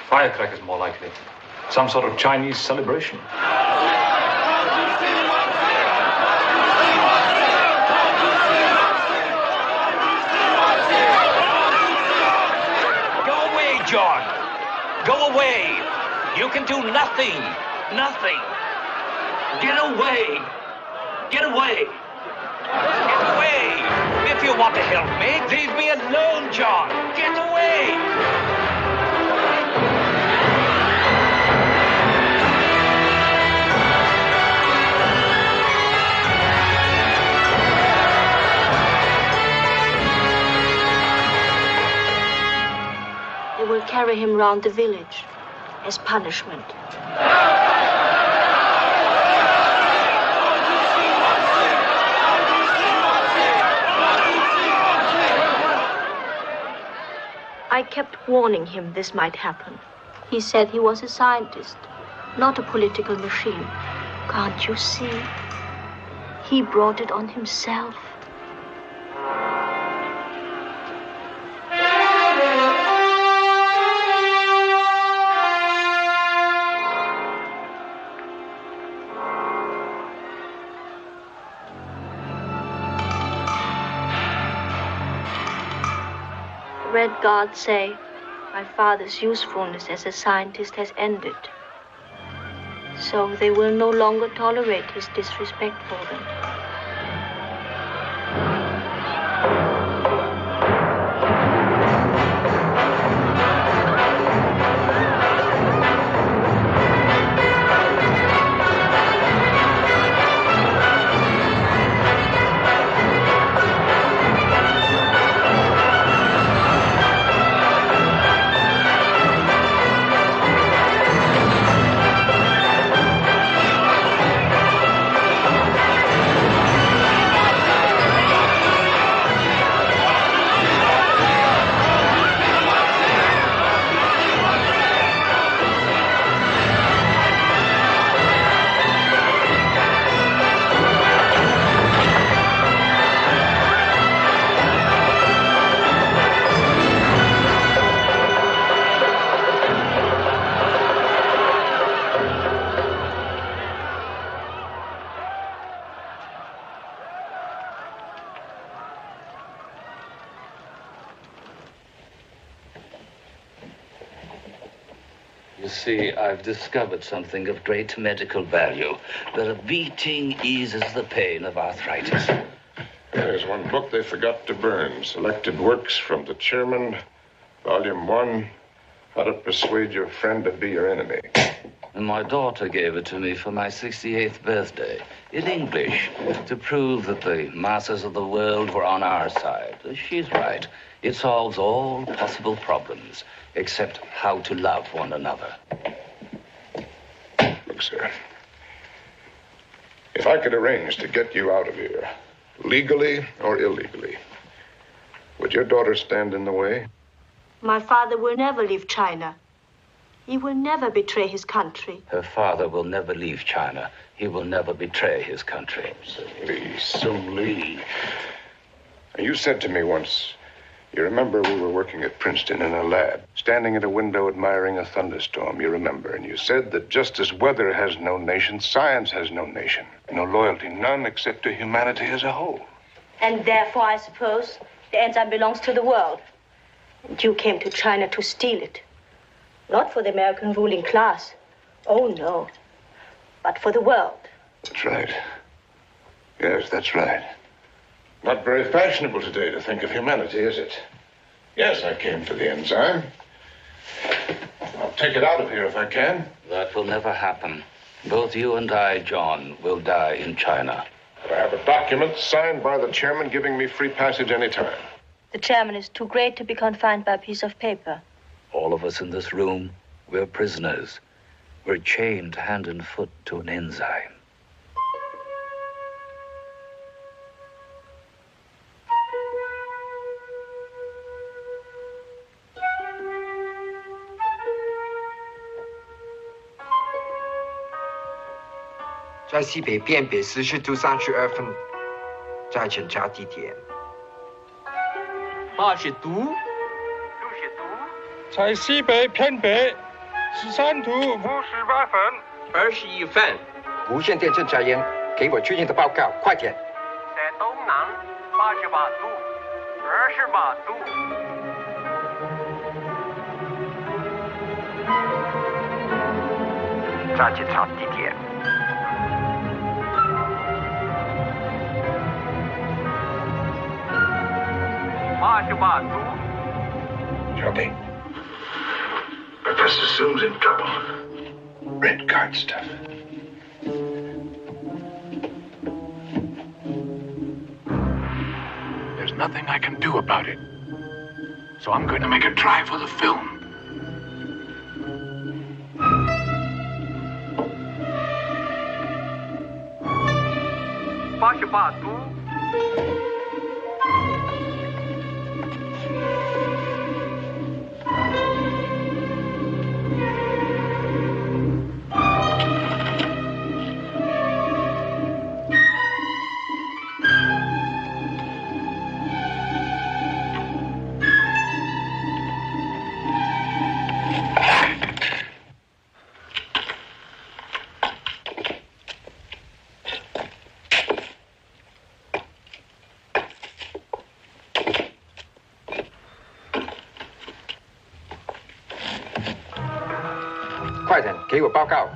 Firecrackers, more likely. Some sort of Chinese celebration. Go away, John. Go away. You can do nothing. Nothing. Get away. Get away. Get away. If you want to help me, leave me alone, John. Get away. They will carry him round the village as punishment. I kept warning him this might happen. He said he was a scientist, not a political machine. Can't you see? He brought it on himself. Red Guards say my father's usefulness as a scientist has ended. So they will no longer tolerate his disrespect for them. You see, I've discovered something of great medical value. The beating eases the pain of arthritis. There's one book they forgot to burn. Selected works from the chairman, volume 1, How to Persuade Your Friend to Be Your Enemy. And my daughter gave it to me for my 68th birthday, in English, to prove that the masses of the world were on our side. She's right. It solves all possible problems, except how to love one another. Look, sir. If I could arrange to get you out of here, legally or illegally, would your daughter stand in the way? My father will never leave China. He will never betray his country. Her father will never leave China. He will never betray his country. Lee, Sung Lee. You said to me once, you remember we were working at Princeton in a lab, standing at a window admiring a thunderstorm, you remember, and you said that just as weather has no nation, science has no nation, no loyalty, none except to humanity as a whole. And therefore, I suppose, the enzyme belongs to the world. And you came to China to steal it. Not for the American ruling class. Oh, no. But for the world. That's right. Yes, that's right. Not very fashionable today to think of humanity, is it? Yes, I came for the enzyme. I'll take it out of here if I can. That will never happen. Both you and I, John, will die in China. I have a document signed by the chairman giving me free passage anytime. The chairman is too great to be confined by a piece of paper. All of us in this room, we're prisoners. We're chained hand and foot to an enzyme.在西北偏北10度32分，再检查地点。80度。在西北偏北13度58分21分。无线电正查验，给我最近的报告，快点。在东南88度28度。再检查地点。88度。Joby. Professor Soong's in trouble. Red card stuff. There's nothing I can do about it. So I'm going to make a try for the film.快点，给我报告。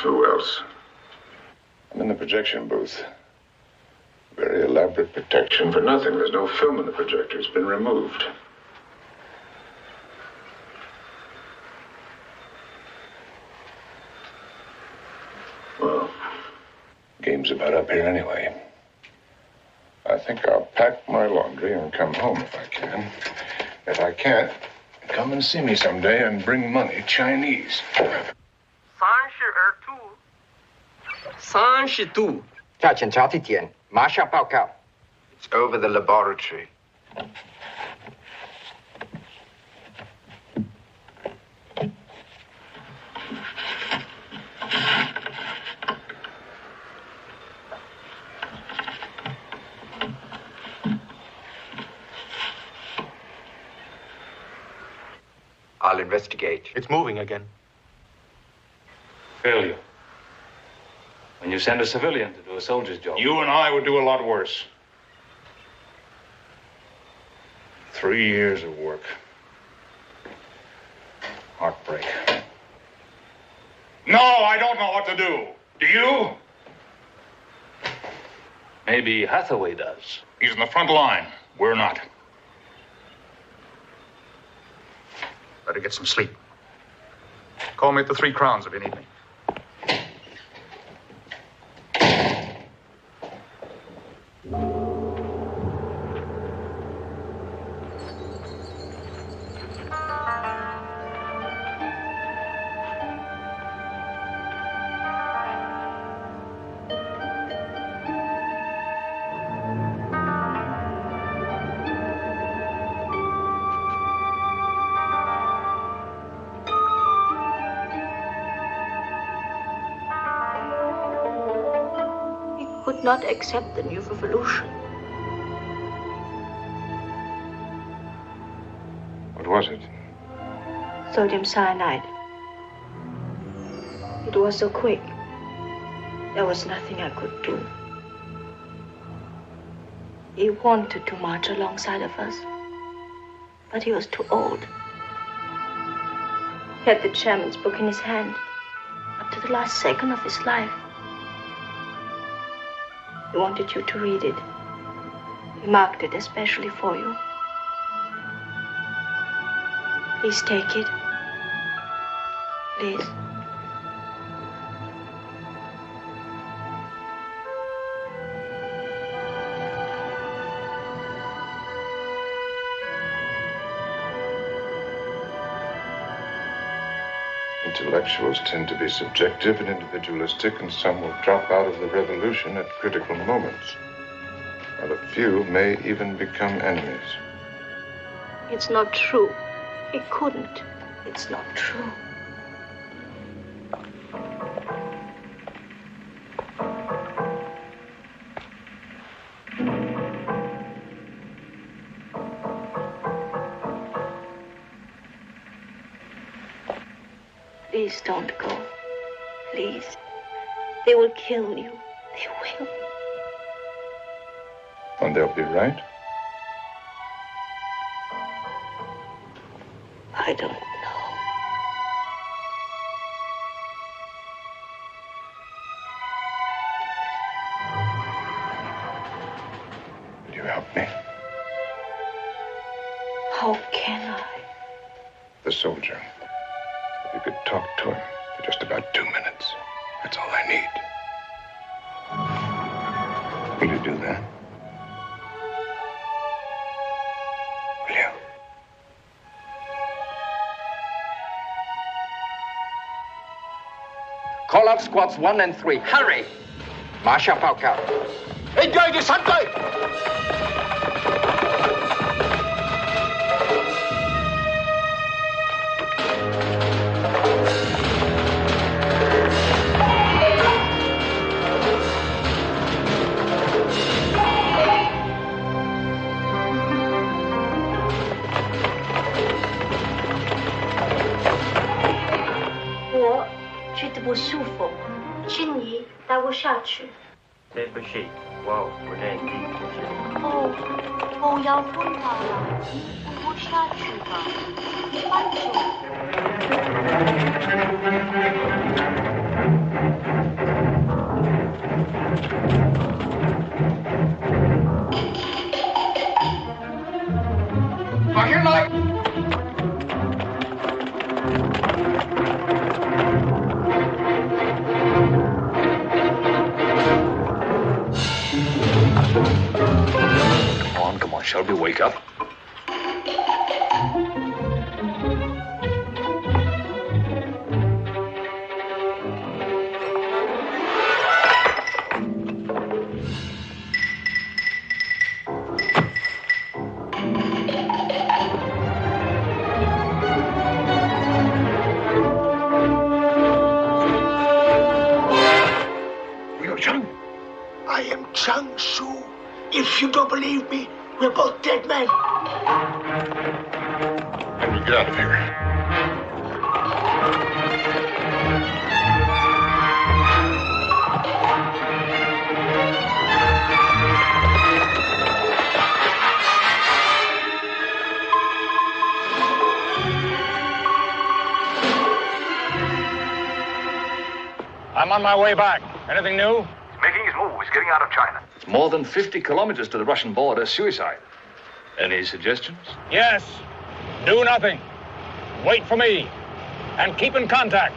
Who else? I'm in the projection booth. Very elaborate protection for nothing. There's no film in the projector. It's been removed. Well, game's about up here anyway. I think I'll pack my laundry and come home if I can. If I can't, come and see me someday and bring money Chinese. 32. 在检查地点，马上报告。It's over the laboratory. I'll investigate. It's moving again. Failure. When you send a civilian to do a soldier's job. You and I would do a lot worse. 3 years of work. Heartbreak. No, I don't know what to do. Do you? Maybe Hathaway does. He's in the front line. We're not. Better get some sleep. Call me at the 3 Crowns if you need me. Not accept the new revolution. What was it? Sodium cyanide. It was so quick. There was nothing I could do. He wanted to march alongside of us, but he was too old. He had the chairman's book in his hand up to the last second of his life. He wanted you to read it. He marked it especially for you. Please take it. Please. Intellectuals tend to be subjective and individualistic, and some will drop out of the revolution at critical moments, while a few may even become enemies. It's not true. He couldn't. It's not true. Please don't go. Please. They will kill you. They will. And they'll be right? I don't know. Will you help me? How can I? The soldier. If you could talk to him for just about 2 minutes. That's all I need. Will you do that? Will you? Call out squads 1 and 3. Hurry! 马上报告。Enjoy the sunlight! 不舒服，请你带我下去。对不起，我不能进去。哦，我要昏倒了，我下去吧，慢走。Shall we wake up? I am Chang Su. If you don't believe me, we're both dead men. And we get out of here. I'm on my way back. Anything new? He's making his move. He's getting out of China. It's more than 50 kilometers to the Russian border. Suicide. Any suggestions? Yes. Do nothing. Wait for me. And keep in contact.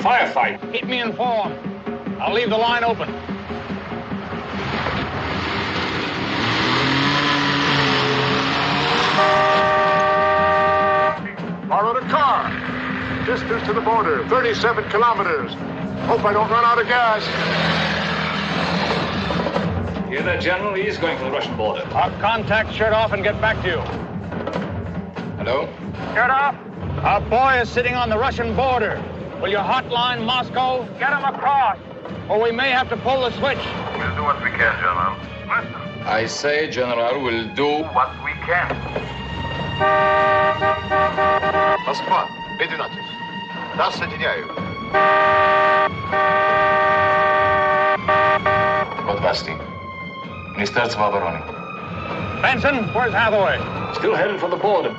Firefight. Keep me informed. I'll leave the line open. Borrowed a car. Distance to the border, 37 kilometers. Hope I don't run out of gas. Hear that, General? He's going for the Russian border. Our contact shut off and get back to you. Hello? Shut off. Our boy is sitting on the Russian border. Will you hotline Moscow? Get him across, or we may have to pull the switch. We'll do what we can, General. Listen. I say, General, we'll do what we can. Москва, B12. Нас соединяют. Вот власти. Министерство обороны. Benson, where's Hathaway? Still headed for the border.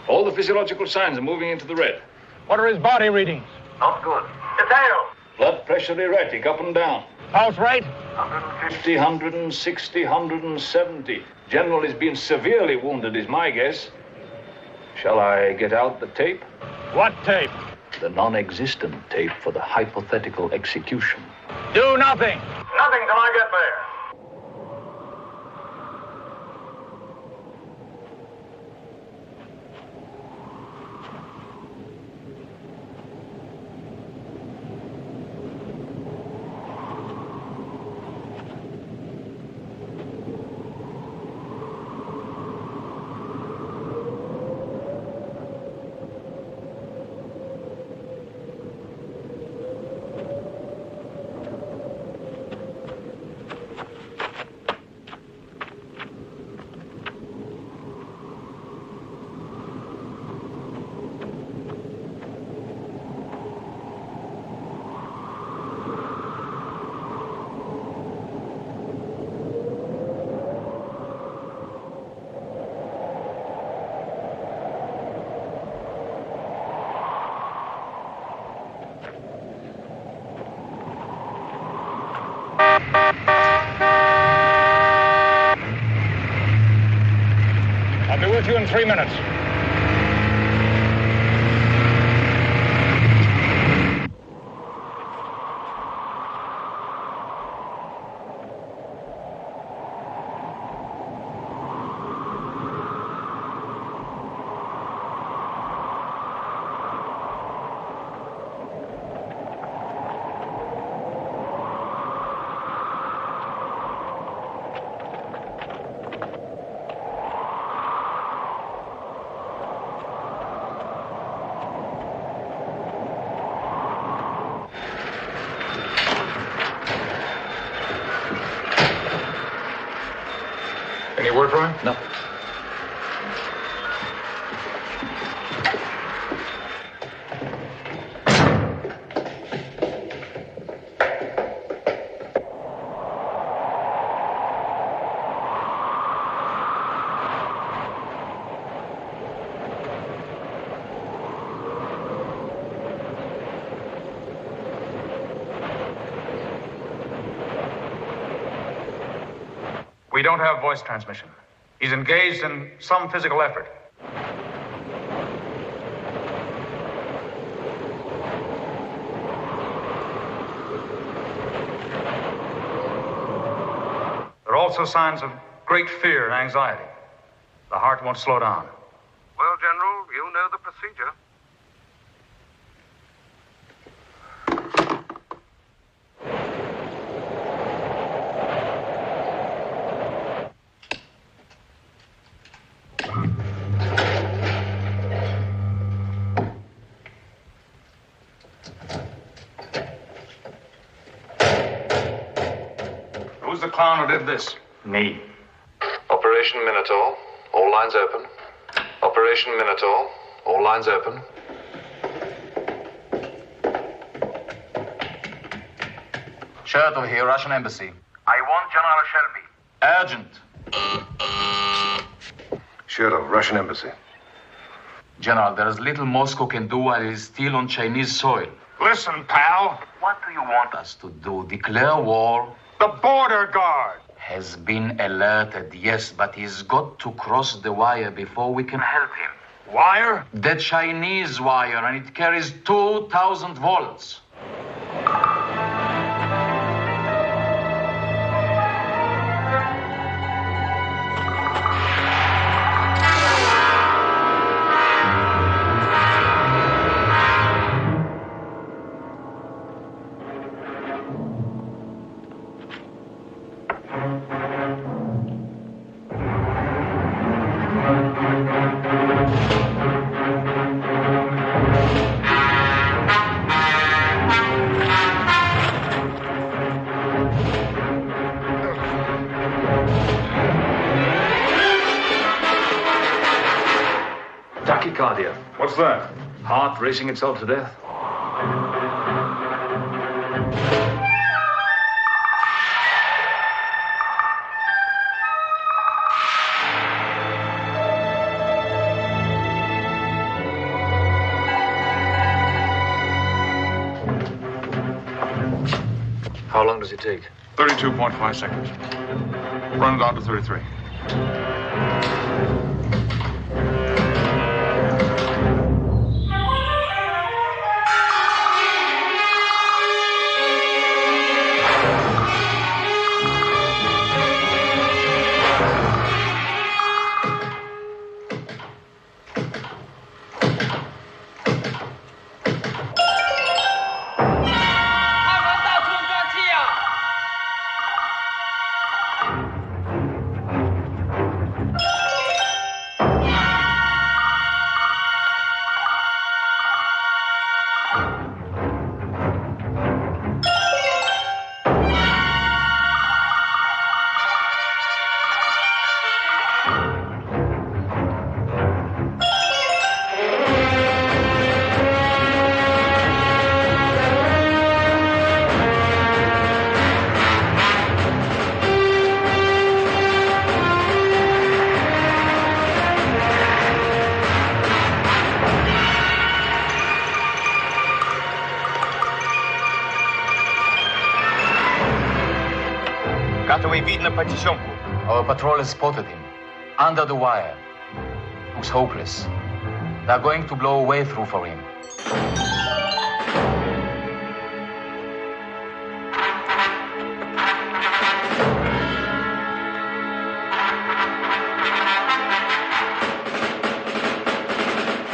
All the physiological signs are moving into the red. What are his body readings? Not good. Detail. Blood pressure erratic, up and down. Pulse rate? 150, 160, 170. General has been severely wounded, is my guess. Shall I get out the tape? What tape? The non-existent tape for the hypothetical execution. Do nothing. No! get there. I'll be with you in 3 minutes. Any word from him? No. We don't have voice transmission. He's engaged in some physical effort. There are also signs of great fear and anxiety. The heart won't slow down. Well, General, you know the procedure. Who's the clown who did this? Me. Operation Minotaur. All lines open. Operation Minotaur. All lines open. Sheraton here, Russian embassy. I want General Shelby. Urgent. Sheriff, Russian embassy. General, there is little Moscow can do while it is still on Chinese soil. Listen, pal. What do you want us to do? Declare war? The border guard has been alerted, yes, but he's got to cross the wire before we can help him. Wire? The Chinese wire, and it carries 2,000 volts. Tachycardia. What's that? Heart racing itself to death. How long does it take? 32.5 seconds. Run it down to 33. видно по тесемку. Our patrol has spotted him. Under the wire. Looks hopeless. They're going to blow a way through for him.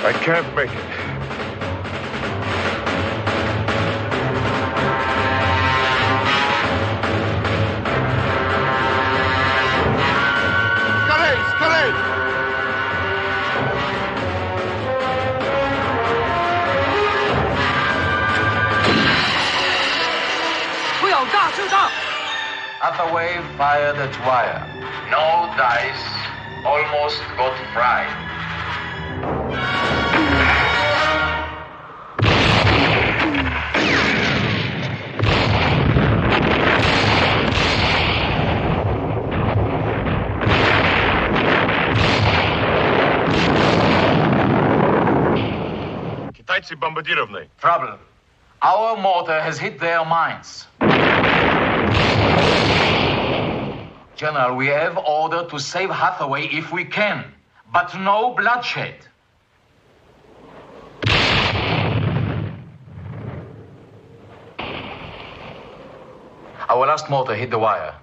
I can't make it. Hathaway fired at wire. No dice. Almost got fried. Китайцы бомбардированы. Trouble. Our mortar has hit their mines. General, we have order to save Hathaway if we can, but no bloodshed. Our last mortar hit the wire.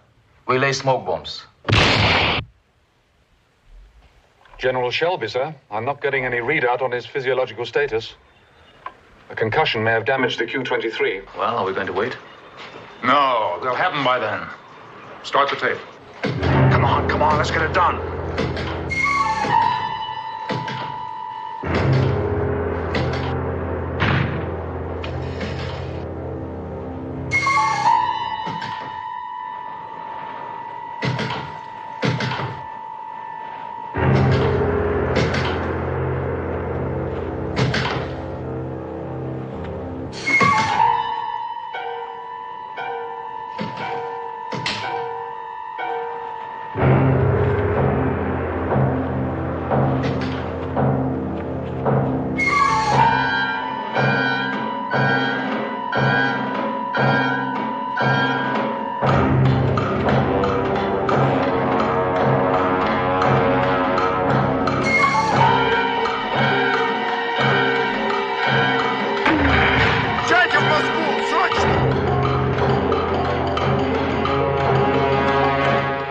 We lay smoke bombs. General Shelby, sir. I'm not getting any readout on his physiological status. A concussion may have damaged the Q-23. Well, are we going to wait? No, they'll have him by then. Start the tape. Come on, let's get it done.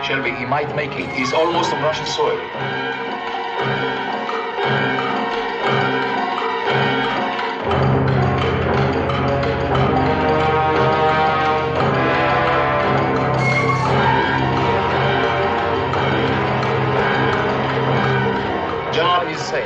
Shelby, he might make it. He's almost on Russian soil. General is safe.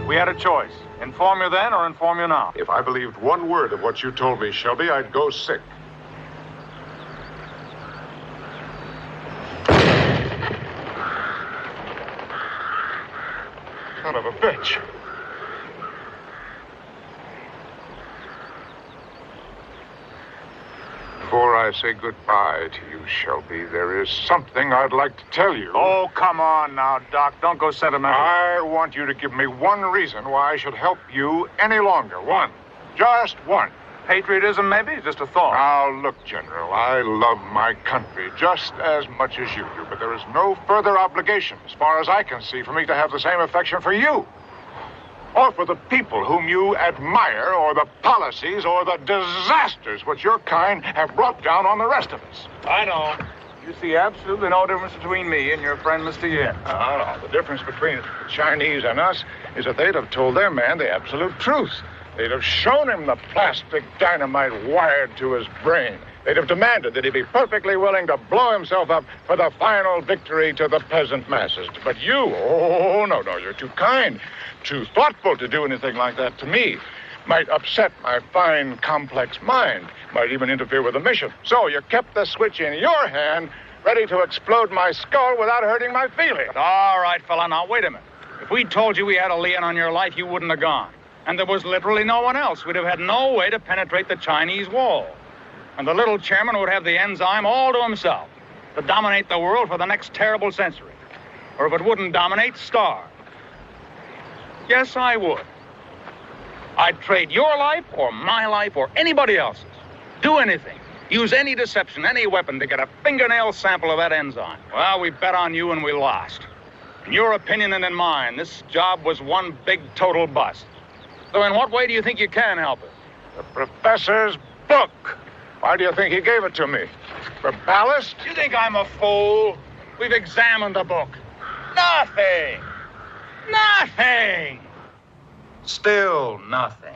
We had a choice. Inform you then or inform you now. If I believed one word of what you told me, Shelby, I'd go sick. Son of a bitch. Before I say goodbye to you, Shelby, there is something I'd like to tell you. Oh, come on now, Doc. Don't go sentimental. I want you to give me one reason why I should help you any longer. One. Just one. Patriotism, maybe? Just a thought. Now, look, General, I love my country just as much as you do, but there is no further obligation, as far as I can see, for me to have the same affection for you. Or for the people whom you admire, or the policies, or the disasters which your kind have brought down on the rest of us. I know. You see absolutely no difference between me and your friend, Mr. Yin. No. The difference between the Chinese and us is that they'd have told their man the absolute truth. They'd have shown him the plastic dynamite wired to his brain. They'd have demanded that he be perfectly willing to blow himself up for the final victory to the peasant masses. But you, no, you're too kind, too thoughtful to do anything like that to me. Might upset my fine, complex mind. Might even interfere with the mission. So you kept the switch in your hand, ready to explode my skull without hurting my feelings. All right, fella, now wait a minute. If we told you we had a lien on your life, you wouldn't have gone. And there was literally no one else. We'd have had no way to penetrate the Chinese wall. And the little chairman would have the enzyme all to himself to dominate the world for the next terrible century. Or if it wouldn't dominate, starve. Yes, I would. I'd trade your life or my life or anybody else's. Do anything. Use any deception, any weapon to get a fingernail sample of that enzyme. Well, we bet on you and we lost. In your opinion and in mine, this job was one big total bust. So in what way do you think you can help it? The professor's book. Why do you think he gave it to me? For ballast? You think I'm a fool? We've examined the book. Nothing. Nothing. Still nothing.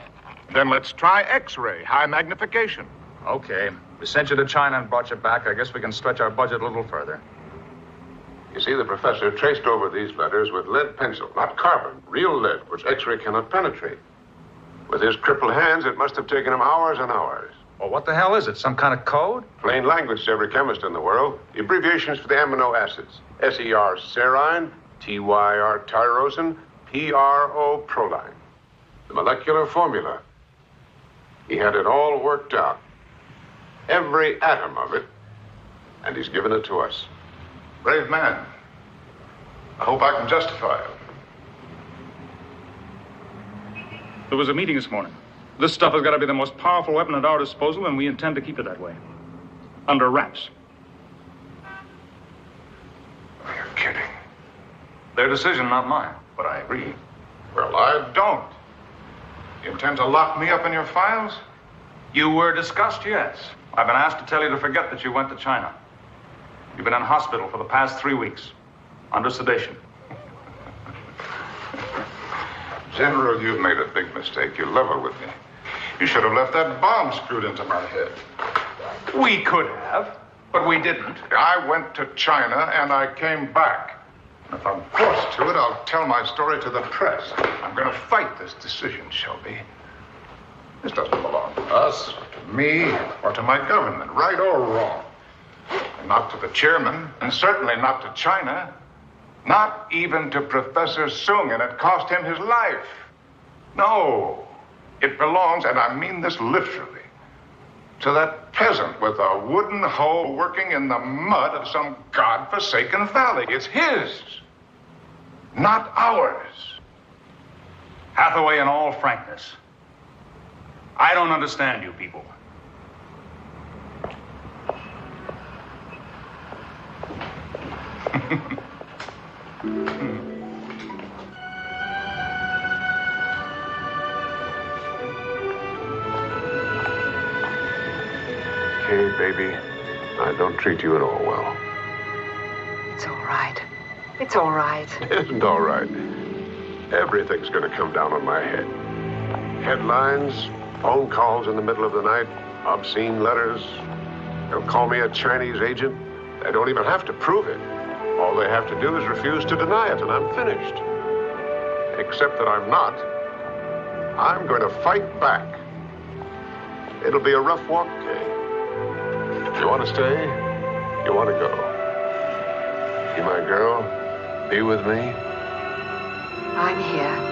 Then let's try X-ray, high magnification. Okay. We sent you to China and brought you back. I guess we can stretch our budget a little further. You see, the professor traced over these letters with lead pencil, not carbon, real lead, which X-ray cannot penetrate. With his crippled hands, it must have taken him hours and hours. Well, what the hell is it? Some kind of code? Plain language to every chemist in the world. The abbreviations for the amino acids. SER serine, TYR tyrosine, PRO proline. The molecular formula. He had it all worked out. Every atom of it. And he's given it to us. Brave man. I hope I can justify it. There was a meeting this morning. This stuff has got to be the most powerful weapon at our disposal, and we intend to keep it that way. Under wraps. You're kidding. Their decision, not mine. But I agree. Well, I don't. You intend to lock me up in your files? You were discussed, yes. I've been asked to tell you to forget that you went to China. You've been in hospital for the past 3 weeks. Under sedation. General, you've made a big mistake. You're level with me. You should have left that bomb screwed into my head. We could have, but we didn't. I went to China and I came back. If I'm forced to it, I'll tell my story to the press. I'm going to fight this decision, Shelby. This doesn't belong to us, to me, or to my government, right or wrong. And not to the chairman, and certainly not to China. Not even to Professor Sung, and it cost him his life. No, it belongs, and I mean this literally, to that peasant with a wooden hoe working in the mud of some godforsaken valley. It's his, not ours. Hathaway, in all frankness, I don't understand you people. Okay, baby, I don't treat you at all well. It's all right. It's all right. It isn't all right. Everything's going to come down on my head. Headlines, phone calls in the middle of the night, obscene letters. They'll call me a Chinese agent. They don't even have to prove it. All they have to do is refuse to deny it, and I'm finished. Except that I'm not. I'm going to fight back. It'll be a rough walk, Kay. You want to stay? You want to go? Be my girl? Be with me? I'm here.